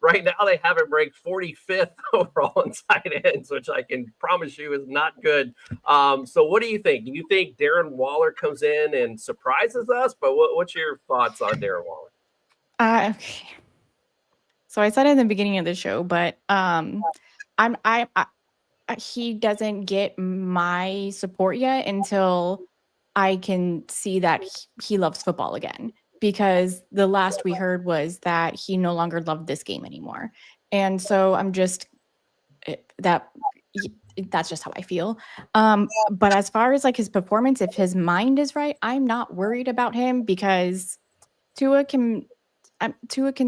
Right now, they have him ranked 45th overall in tight ends, which I can promise you is not good. So what do you think? Do you think Darren Waller comes in and surprises us? But what's your thoughts on Darren Waller? Okay. So I said it in the beginning of the show, but he doesn't get my support yet until I can see that he loves football again. Because the last we heard was that he no longer loved this game anymore. And so that's just how I feel. But as far as like his performance, if his mind is right, I'm not worried about him because Tua can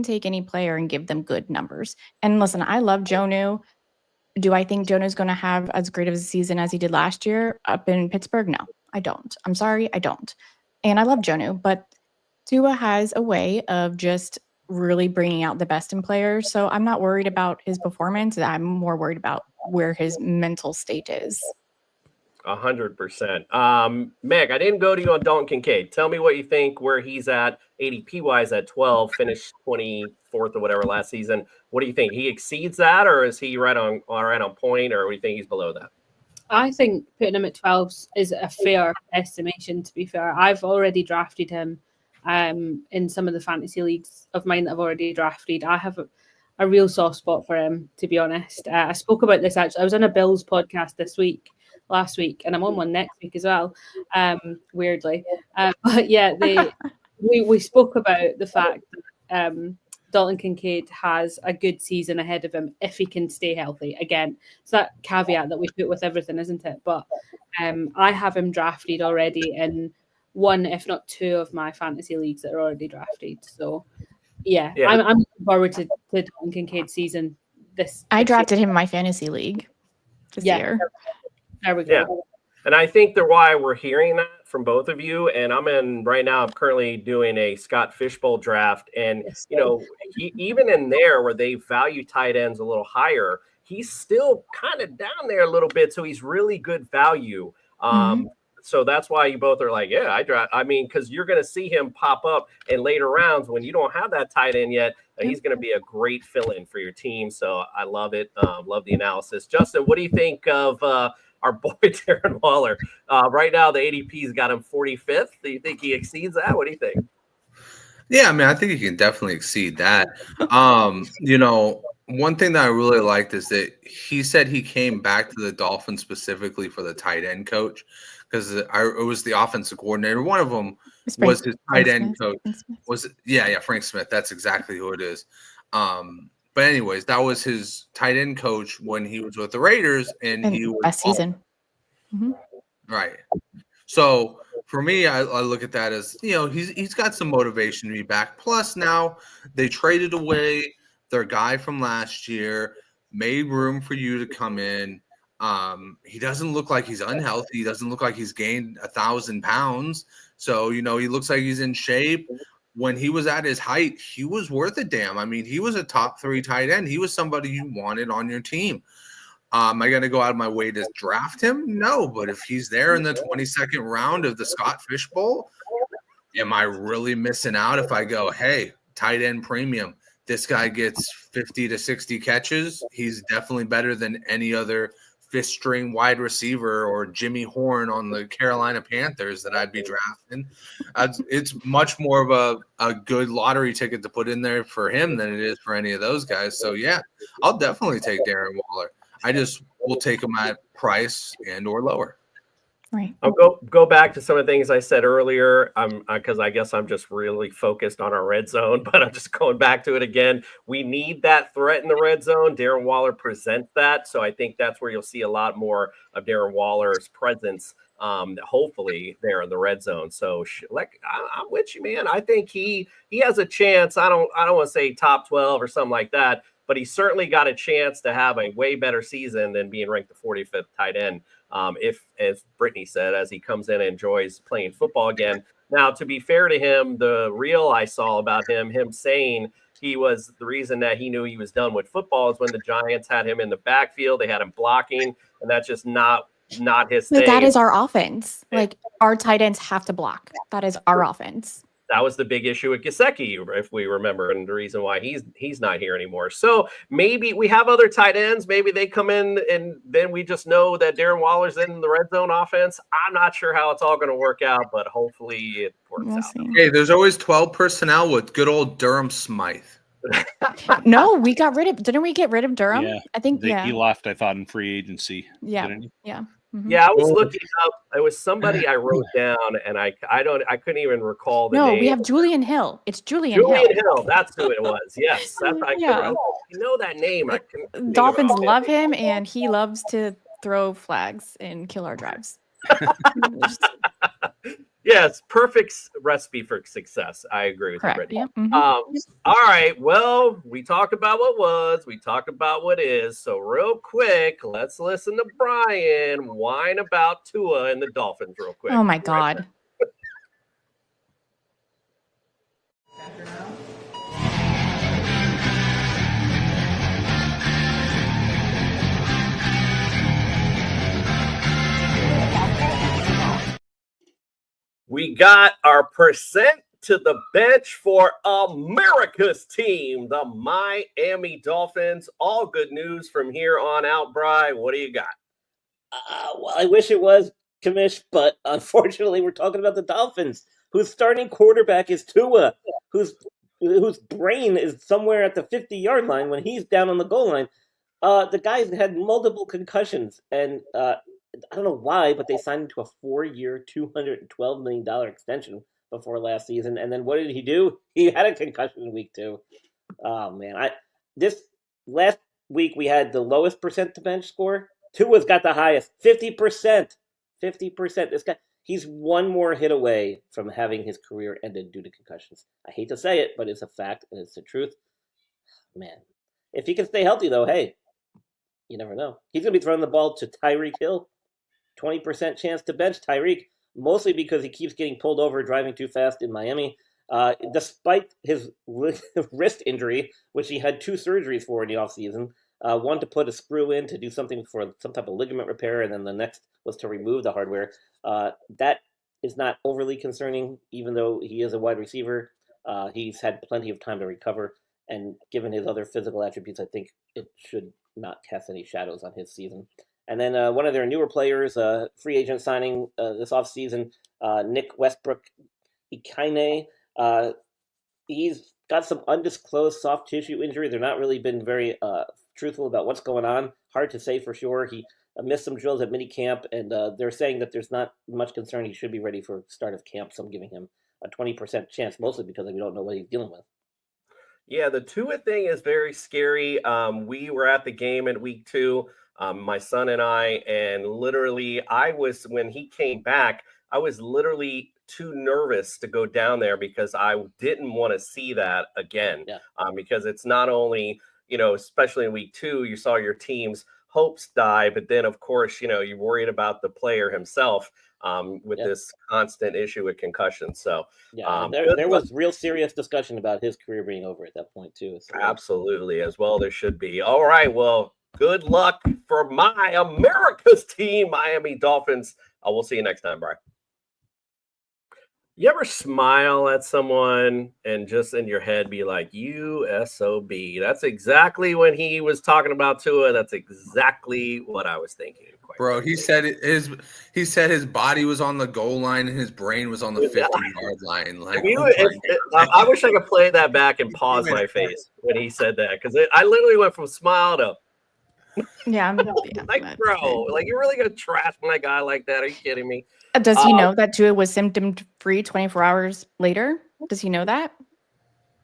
take any player and give them good numbers. And listen, I love Jonnu. Do I think Jonnu's going to have as great of a season as he did last year up in Pittsburgh? No, I don't. I'm sorry, I don't. And I love Jonnu, but Tua has a way of just really bringing out the best in players. So I'm not worried about his performance. I'm more worried about where his mental state is. 100%. Meg, I didn't go to you on Dalton Kincaid. Tell me what you think where he's at ADP-wise at 12, finished 24th or whatever last season. What do you think? He exceeds that, or is he right on point, or do you think he's below that? I think putting him at 12 is a fair estimation, to be fair. I've already drafted him in some of the fantasy leagues of mine that I've already drafted. I have a real soft spot for him, to be honest. I spoke about this actually. I was on a Bills podcast last week, and I'm on one next week as well, weirdly. But yeah, we spoke about the fact that Dalton Kincaid has a good season ahead of him if he can stay healthy. Again, it's that caveat that we put with everything, isn't it? But I have him drafted already in one, if not two, of my fantasy leagues that are already drafted. So, yeah. I'm looking forward to Dalton Kincaid's season. I drafted him in my fantasy league this year. There we go. Yeah. And I think why we're hearing that from both of you, and I'm currently doing a Scott Fishbowl draft, and even in there where they value tight ends a little higher, he's still kind of down there a little bit. So he's really good value. So that's why you both are like, yeah, I mean, because you're going to see him pop up in later rounds when you don't have that tight end yet. He's going to be a great fill-in for your team. So I love it. Love the analysis. Justin, what do you think of our boy Darren Waller? Right now, the ADP's got him 45th. Do you think he exceeds that? What do you think? Yeah, I mean, I think he can definitely exceed that. You know, one thing that I really liked is that he said he came back to the Dolphins specifically for the tight end coach because it was the offensive coordinator. One of them was his tight end coach. Frank Smith. That's exactly who it is. But anyways, that was his tight end coach when he was with the Raiders, and he was best season. Right. So for me, I look at that as, you know, he's got some motivation to be back. Plus now they traded away their guy from last year, made room for you to come in. He doesn't look like he's unhealthy. He doesn't look like he's gained 1,000 pounds. So, you know, he looks like he's in shape. When he was at his height, he was worth a damn. I mean, he was a top 3 tight end. He was somebody you wanted on your team. Am I going to go out of my way to draft him? No, but if he's there in the 22nd round of the Scott Fish Bowl, am I really missing out if I go, hey, tight end premium, this guy gets 50 to 60 catches? He's definitely better than any other fifth-string wide receiver or Jimmy Horn on the Carolina Panthers that I'd be drafting. It's much more of a good lottery ticket to put in there for him than it is for any of those guys. So, yeah, I'll definitely take Darren Waller. I just will take him at price and or lower. Right. I'll go back to some of the things I said earlier, because I guess I'm just really focused on our red zone, but I'm just going back to it again. We need that threat in the red zone. Darren Waller presents that, so I think that's where you'll see a lot more of Darren Waller's presence, hopefully there in the red zone. So, I'm with you, man. I think he has a chance. I don't want to say top 12 or something like that, but he certainly got a chance to have a way better season than being ranked the 45th tight end. If, as Brittany said, as he comes in and enjoys playing football again. Now, to be fair to him, the reel I saw about him saying he was the reason that he knew he was done with football is when the Giants had him in the backfield. They had him blocking, and that's just not his thing. That is our offense. Like, our tight ends have to block. That is our offense. That was the big issue with Gesicki, if we remember, and the reason why he's not here anymore. So maybe we have other tight ends. Maybe they come in, and then we just know that Darren Waller's in the red zone offense. I'm not sure how it's all going to work out, but hopefully it works out. Hey, there's always 12 personnel with good old Durham Smythe. No, we got rid of. Didn't we get rid of Durham? Yeah, I think he left. I thought in free agency. Yeah, yeah. Mm-hmm. Yeah, I was looking up. It was somebody I wrote down, and I couldn't even recall the name. No, we have Julian Hill. It's Julian Hill. That's who it was. Yes, I know that name. Dolphins love him, and he loves to throw flags and kill our drives. Yes, perfect recipe for success. I agree with you, Brittany. Yeah. Mm-hmm. All right. Well, we talked about what was. We talked about what is. So real quick, let's listen to Brian whine about Tua and the Dolphins real quick. Oh, my God. We got our percent to the bench for America's team, the Miami Dolphins. All good news from here on out, Bri. What do you got? Well, I wish it was, Kamish, but unfortunately we're talking about the Dolphins, whose starting quarterback is Tua, whose brain is somewhere at the 50-yard line when he's down on the goal line. The guy's had multiple concussions, and I don't know why, but they signed him to a 4-year, $212 million extension before last season. And then what did he do? He had a concussion in week 2. Oh, man. This last week we had the lowest percent to bench score. Tua's got the highest, 50%. 50%. This guy, he's one more hit away from having his career ended due to concussions. I hate to say it, but it's a fact and it's the truth. Man, if he can stay healthy, though, hey, you never know. He's going to be throwing the ball to Tyreek Hill. 20% chance to bench Tyreek, mostly because he keeps getting pulled over driving too fast in Miami. Despite his wrist injury, which he had 2 surgeries for in the offseason, One to put a screw in to do something for some type of ligament repair, and then the next was to remove the hardware. That is not overly concerning, even though he is a wide receiver. He's had plenty of time to recover, and given his other physical attributes, I think it should not cast any shadows on his season. And then one of their newer players, free agent signing this offseason, Nick Westbrook-Ikine. He's got some undisclosed soft tissue injury. They're not really been very truthful about what's going on. Hard to say for sure. He missed some drills at minicamp, and they're saying that there's not much concern. He should be ready for start of camp, so I'm giving him a 20% chance, mostly because we don't know what he's dealing with. Yeah, the Tua thing is very scary. We were at the game in week 2, my son and I, and literally when he came back, I was literally too nervous to go down there because I didn't want to see that again. Yeah. Because it's not only, especially in week 2, you saw your team's hopes die, but then of course, you're worried about the player himself with this constant issue with concussion. So there was real serious discussion about his career being over at that point too. So. Absolutely, as well there should be. All right, well, good luck for my America's team, Miami Dolphins. We'll see you next time, Brian. You ever smile at someone and just in your head be like, you SOB? That's exactly when he was talking about Tua. That's exactly what I was thinking. Bro, he said his body was on the goal line and his brain was on the 50-yard line. Like, I wish I could play that back and pause my face when he said that, because I literally went from smile to like, bro, like, you're really gonna trash my guy like that? Are you kidding me? Does he know that Tua was symptom-free 24 hours later? Does he know that?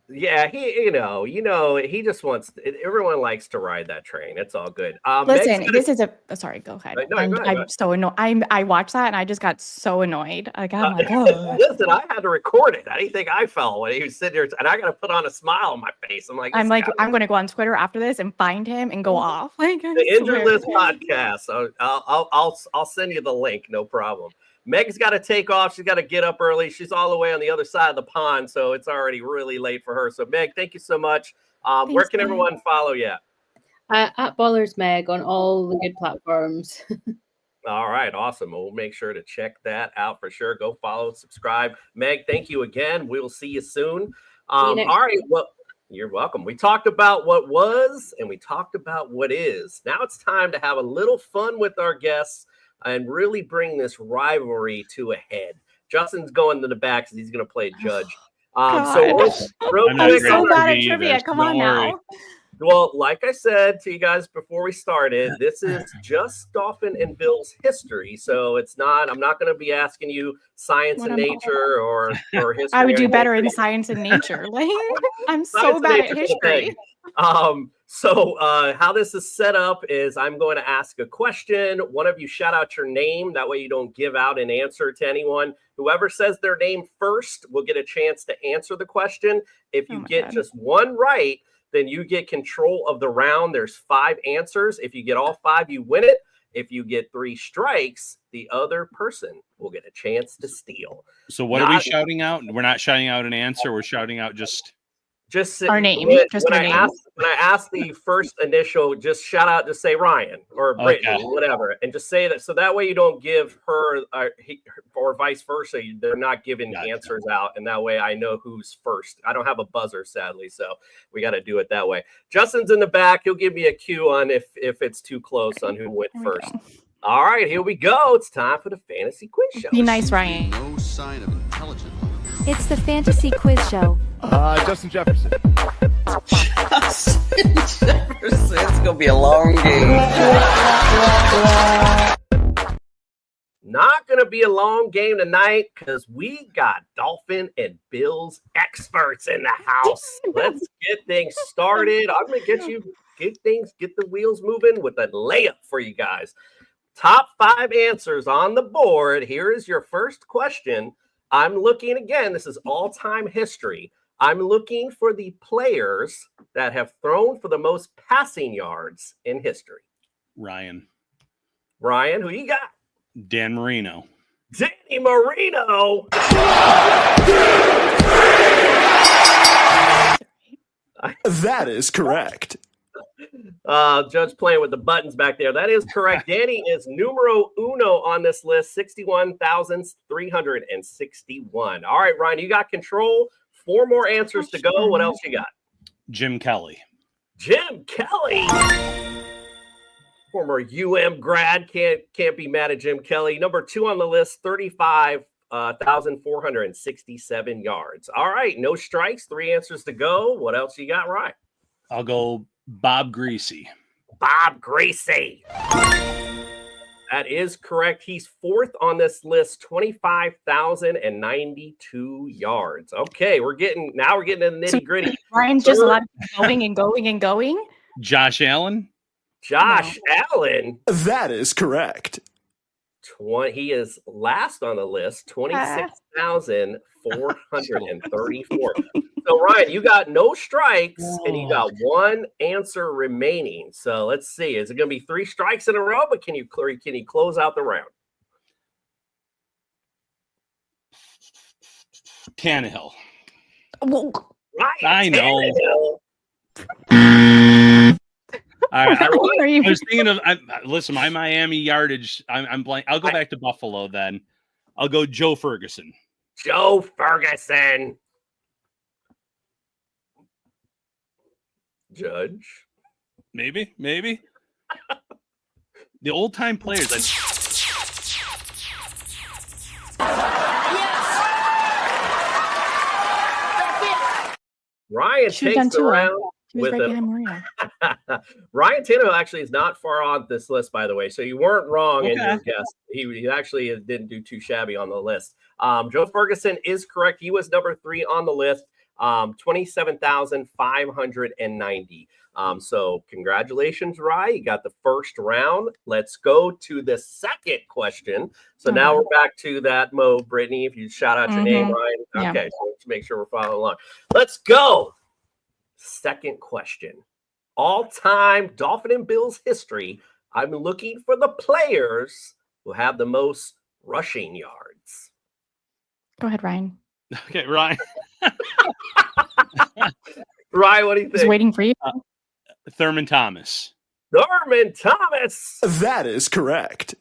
Yeah, he just wants. Everyone likes to ride that train. It's all good. Listen, this is sorry. Go ahead. No, go ahead. I'm so annoyed. I watched that and I just got so annoyed. Like, I'm like, oh. Listen, I had to record it. I didn't think I felt when he was sitting there, and I got to put on a smile on my face. I'm like, I'm going to go on Twitter after this and find him and go off. Like, the Injured List podcast. So I'll send you the link. No problem. Meg's got to take off. She's got to get up early. She's all the way on the other side of the pond, so it's already really late for her. So, Meg, thank you so much. Where can everyone follow you? At Ballers Meg on all the good platforms. All right, awesome. We'll make sure to check that out for sure. Go follow, subscribe. Meg, thank you again. We will see you soon. All right, well, you're welcome. We talked about what was, and we talked about what is. Now it's time to have a little fun with our guests and really bring this rivalry to a head. Justin's going to the back because he's going to play judge. I'm so bad at trivia. Come on now. Well, like I said to you guys before we started, this is just Dolphin and Bill's history. So it's not. I'm not going to be asking you science and nature or history. I would do better in science and nature. Like, I'm so bad at history. So how this is set up is I'm going to ask a question. One of you shout out your name. That way you don't give out an answer to anyone. Whoever says their name first will get a chance to answer the question. If you get just one right, then you get control of the round. There's 5 answers. If you get all 5, you win it. If you get 3 strikes, the other person will get a chance to steal. So what are we shouting out? We're not shouting out an answer. We're shouting out just our name. When I ask the first initial, just shout out, just say Ryan or Brittany, whatever, and just say that. So that way you don't give her or vice versa. They're not giving answers out, and that way I know who's first. I don't have a buzzer, sadly, so we got to do it that way. Justin's in the back. He'll give me a cue on if it's too close on who went first. All right, here we go. It's time for the fantasy quiz show. Be nice, Ryan. No sign of intelligence. It's the fantasy quiz show. Justin Jefferson. Justin Jefferson. It's gonna be a long game. Not gonna be a long game tonight because we got Dolphin and Bills experts in the house. Let's get things started. I'm gonna get the wheels moving with a layup for you guys. Top 5 answers on the board. Here is your first question. I'm looking again. This is all-time history. I'm looking for the players that have thrown for the most passing yards in history. Ryan, who you got? Dan Marino. Danny Marino. That is correct. Judge playing with the buttons back there. That is correct. Danny is numero uno on this list, 61,361. All right, Ryan, you got control. 4 more answers to go. What else you got? Jim Kelly. Jim Kelly. Former UM grad. Can't be mad at Jim Kelly. Number 2 on the list, 35,467 yards. All right, no strikes. 3 answers to go. What else you got, Ryan? I'll go Bob Greasy. Bob Greasy. That is correct. He's 4th on this list, 25,092 yards. Okay, we're getting in the nitty gritty. Ryan's just allowed to keep going and going and going. Josh Allen. Josh Allen. That is correct. He is last on the list, 26,434. So, Ryan, you got no strikes and you got 1 answer remaining. So let's see. Is it going to be 3 strikes in a row? But can you close out the round? Tannehill. Well, Right. I know. I was thinking of listen, my Miami yardage. I'm blank. I'll go back to Buffalo then. I'll go Joe Ferguson. Joe Ferguson. Judge. Maybe. The old time players. Ryan takes the round. He was right behind Maria. Ryan Tannehill actually is not far on this list, by the way. So you weren't wrong in your guess. He actually didn't do too shabby on the list. Joe Ferguson is correct. He was number 3 on the list, 27,590. So congratulations, Ryan. You got the first round. Let's go to the second question. So now we're back to that mode, Brittany. If you shout out your name, Ryan. Okay, so let's make sure we're following along. Let's go. Second question. All-time Dolphin and Bills history. I'm looking for the players who have the most rushing yards. Go ahead, Ryan. Okay, Ryan. Ryan, what do you think? He's waiting for you. Thurman Thomas. Thurman Thomas. That is correct.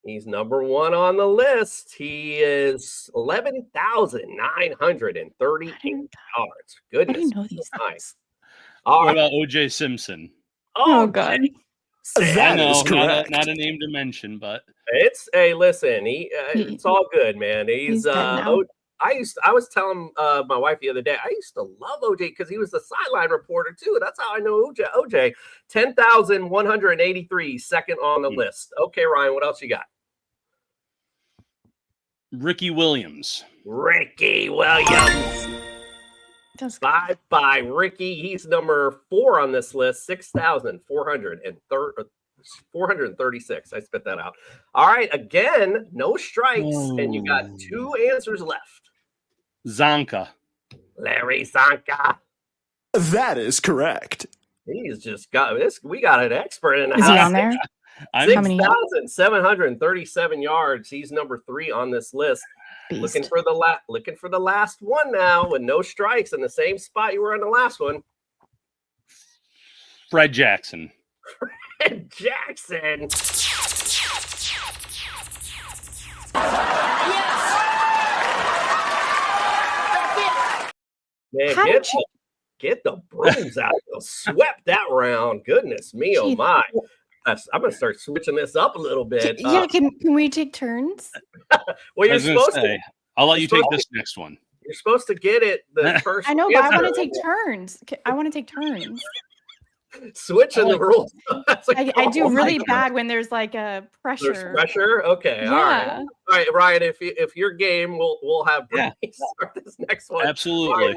He's number 1 on the list. He is 11,938 yards. Goodness. I didn't know these things. All what about O.J. Simpson? Oh God. That is correct. Not a name to mention, but listen. It's all good, man. He's I was telling my wife the other day, I used to love OJ because he was the sideline reporter too. That's how I know OJ. 10,183, second on the list. Okay, Ryan, what else you got? Ricky Williams. Ricky Williams. Bye, Ricky. He's number 4 on this list, 6,436. I spit that out. All right, again, no strikes, and you got 2 answers left. Zonka. Larry Zonka. That is correct. He's just got this. We got an expert in the house. Is he on there? 6,737 yards. He's number 3 on this list. Beast. Looking for the last one now with no strikes in the same spot you were in the last one. Fred Jackson. Fred Jackson. Man, get the brooms out. Swept that round. Goodness me, oh my. I'm going to start switching this up a little bit. Yeah, can we take turns? Well, you're supposed to. I'll let you take this next one. You're supposed to get it the first. I know, but I want to take turns. I want to take turns. Switching the rules. I do really bad when there's like a pressure. There's pressure. Okay. Yeah. All right, Ryan. If you're game, we'll have Brittany start this next one. Absolutely.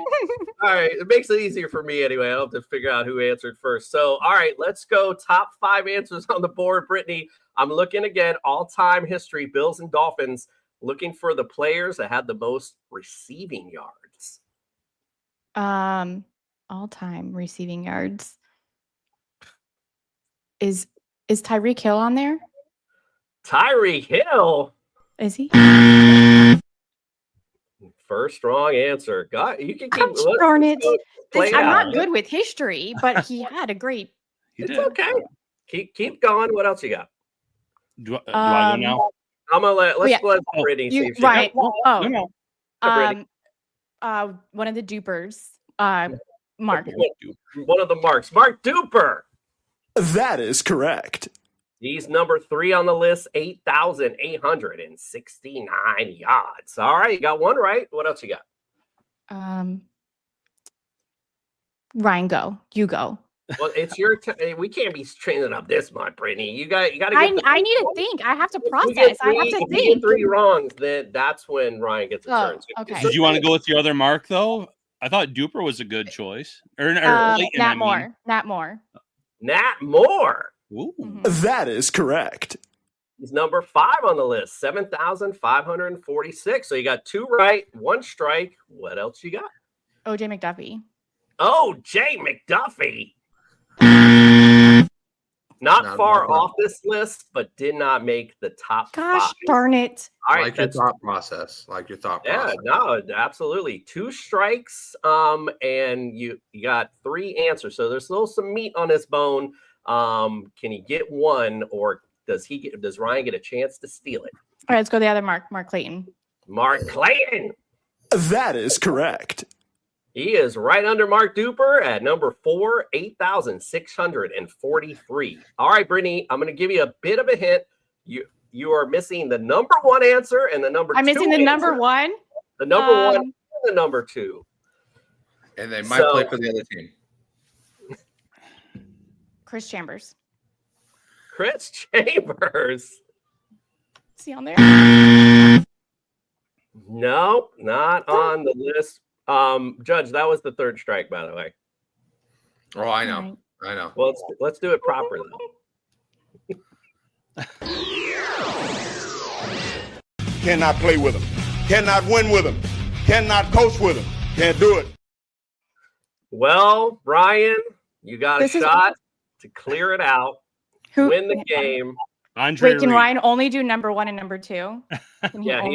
All right. It makes it easier for me anyway. I'll have to figure out who answered first. So, all right, let's go. Top 5 answers on the board, Brittany. I'm looking again. All-time history. Bills and Dolphins. Looking for the players that had the most receiving yards. All-time receiving yards. Is Tyreek Hill on there? Tyreek Hill. Is he? First wrong answer. God, you can keep. Darn it! I'm out. not good with history, but he had a great He It's did. okay. Keep going. What else you got? Do I go now? I'm gonna let Brittany see if she right. got One of the dupers. Mark. One of the marks. Mark Duper. That is correct. He's number 3 on the list, 8,869 yards. All right, you got one right. What else you got? Ryan, go. You go. Well, it's your we can't be training up this much, Brittany. You got to get. I need to think. I have to process. I have to If you think. get 3 wrong, then that's when Ryan gets a turn. So okay. Did you want to go with your other mark though? I thought Duper was a good choice. Or Leighton, Nat Moore. Nat Moore. Ooh. That is correct. He's number 5 on the list, 7,546. So you got 2 right, 1 strike. What else you got? OJ McDuffie. O.J. McDuffie. Not far off this list, but did not make the top 5. Darn it. All right, like your thought process. Yeah, no, absolutely. 2 strikes, and you got 3 answers. So there's still some meat on this bone. Can he get 1, or does Ryan get a chance to steal it? All right, let's go the other Mark Clayton. Mark Clayton. That is correct. He is right under Mark Duper at number 4, 8,643. All right, Brittany, I'm going to give you a bit of a hint. You are missing the number 1 answer and the number 2. I'm missing the number 1. The number 1 and the number 2. And they might play for the other team. Chris Chambers. Chris Chambers. Is he on there? No, not on the list. Judge, that was the 3rd strike, by the way. Oh, I know. I know. Well, let's do it proper, though. Cannot play with him. Cannot win with him. Cannot coach with him. Can't do it. Well, Brian, you got a shot to clear it out, win the game. Andre Wait, can Reed. Ryan only do number 1 and number 2? He only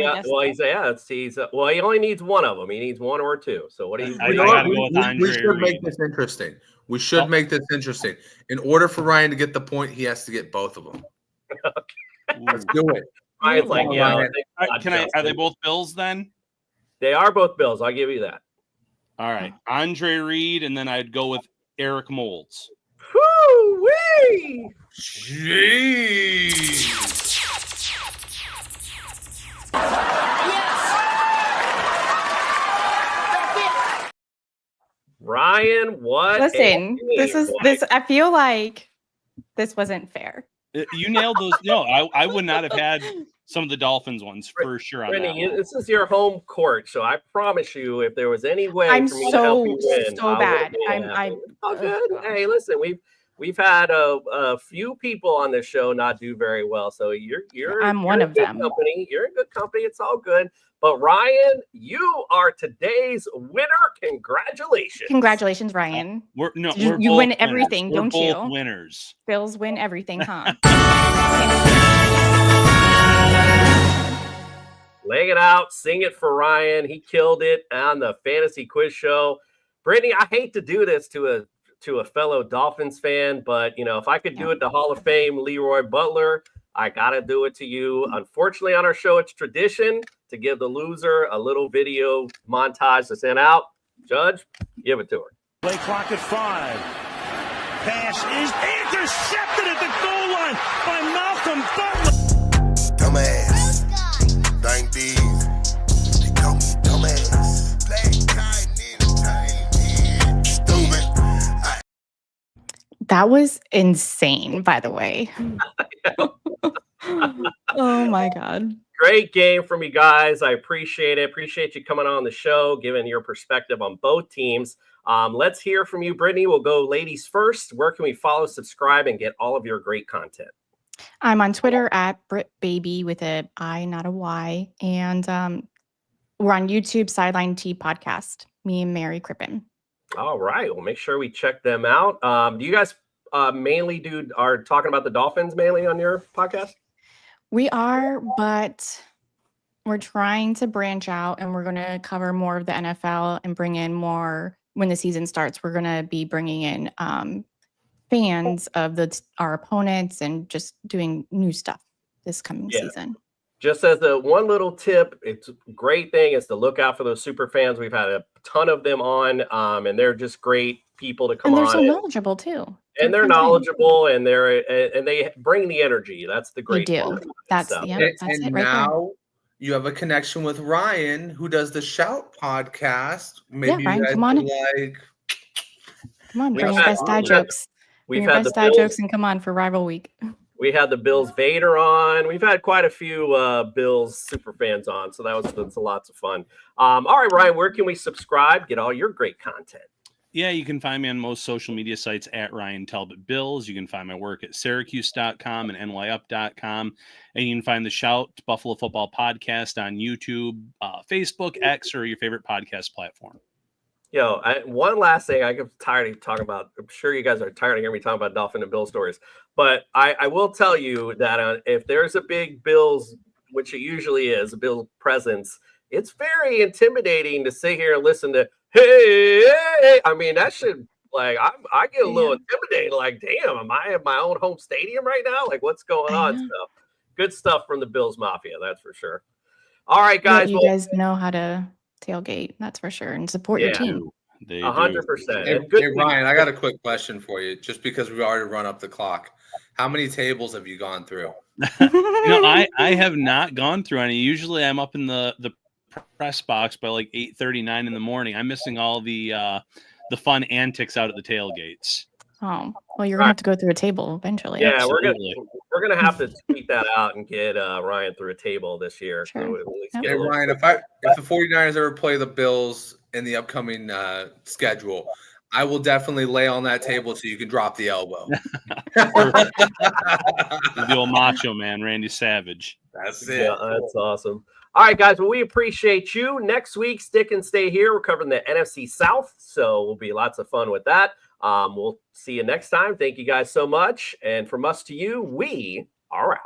needs one of them. He needs 1 or 2. So what do you? We should make this interesting. We should make this interesting. In order for Ryan to get the point, he has to get both of them. Let's do it. Ryan's like, yeah. Are they both Bills then? They are both Bills. I'll give you that. All right, Andre Reed, and then I'd go with Eric Moulds. Woo-wee! Jeez. Ryan, what? Listen, this. I feel like this wasn't fair. You nailed those. No, I would not have had some of the Dolphins ones for sure. On Brittany, that. this is your home court, so I promise you, if there was any way I'm for me to help you win, so bad. I'm all good. Hey, listen, we've had a few people on this show not do very well, so I'm one of them. Company. You're in good company. It's all good. But Ryan, you are today's winner. Congratulations. Congratulations, Ryan. You win everything, don't you? Both winners. Bills win everything, huh? Laying it out, sing it for Ryan. He killed it on the fantasy quiz show. Brittany, I hate to do this to a fellow Dolphins fan, but if I could do it to Hall of Fame Leroy Butler, I gotta do it to you. Unfortunately, on our show, it's tradition to give the loser a little video montage to send out. Judge, give it to her. Play clock at 5. Pass is intercepted at the goal line by Malcolm Butler. Dumbass. Thank these. They call me dumbass. Stupid. That was insane, by the way. Oh my God. Great game from you guys. I appreciate it. Appreciate you coming on the show, giving your perspective on both teams. Let's hear from you, Brittany. We'll go ladies first. Where can we follow, subscribe, and get all of your great content? I'm on Twitter at BritBaby with an I, not a Y. And we're on YouTube, Sideline T Podcast, me and Mary Crippen. All right. Well, make sure we check them out. Do you guys mainly are talking about the Dolphins mainly on your podcast? We are, but we're trying to branch out and we're going to cover more of the NFL and bring in more when the season starts. We're going to be bringing in fans of our opponents and just doing new stuff this coming season. Just as the one little tip, it's a great thing is to look out for those super fans. We've had a ton of them on, and they're just great people to come And on. they're so knowledgeable too. And they're knowledgeable, and they bring the energy. That's the great They do. part. That's So. that's And it right now you have a connection with Ryan, who does the Shout podcast. Maybe Ryan, you guys come on. can, like, Come on, bring your best dad jokes. Bring your best dad jokes and come on for Rival Week. We had the Bills Vader on. We've had quite a few Bills super fans on, so that's lots of fun. All right, Ryan, where can we subscribe? Get all your great content. Yeah, you can find me on most social media sites at Ryan Talbot Bills. You can find my work at Syracuse.com and NYUp.com. And you can find the Shout Buffalo Football Podcast on YouTube, Facebook, X, or your favorite podcast platform. Yo, one last thing. I get tired of talking about. I'm sure you guys are tired of hearing me talking about Dolphin and Bill stories. But I will tell you that if there's a big Bills, which it usually is, a Bills presence, it's very intimidating to sit here and listen to, hey. I mean, that should, like, I get a little intimidated. Like, damn, am I at my own home stadium right now? Like, what's going on? So, good stuff from the Bills Mafia, that's for sure. All right, guys. You guys know how to tailgate, that's for sure, and support your team. 100%. Hey, Ryan, I got a quick question for you, just because we've already run up the clock. How many tables have you gone through? I have not gone through any. Usually I'm up in the press box by like 8:39 in the morning. I'm missing all the fun antics out at the tailgates. Oh, well, you're gonna have to go through a table eventually. Yeah, Absolutely. we're gonna have to tweet that out and get Ryan through a table this year. Sure. So at least get Hey, a little- Ryan, if the 49ers ever play the Bills in the upcoming schedule, I will definitely lay on that table so you can drop the elbow. The old Macho Man, Randy Savage. That's it. Yeah, that's awesome. All right, guys. Well, we appreciate you. Next week, stick and stay here. We're covering the NFC South, so will be lots of fun with that. We'll see you next time. Thank you guys so much. And from us to you, we are out.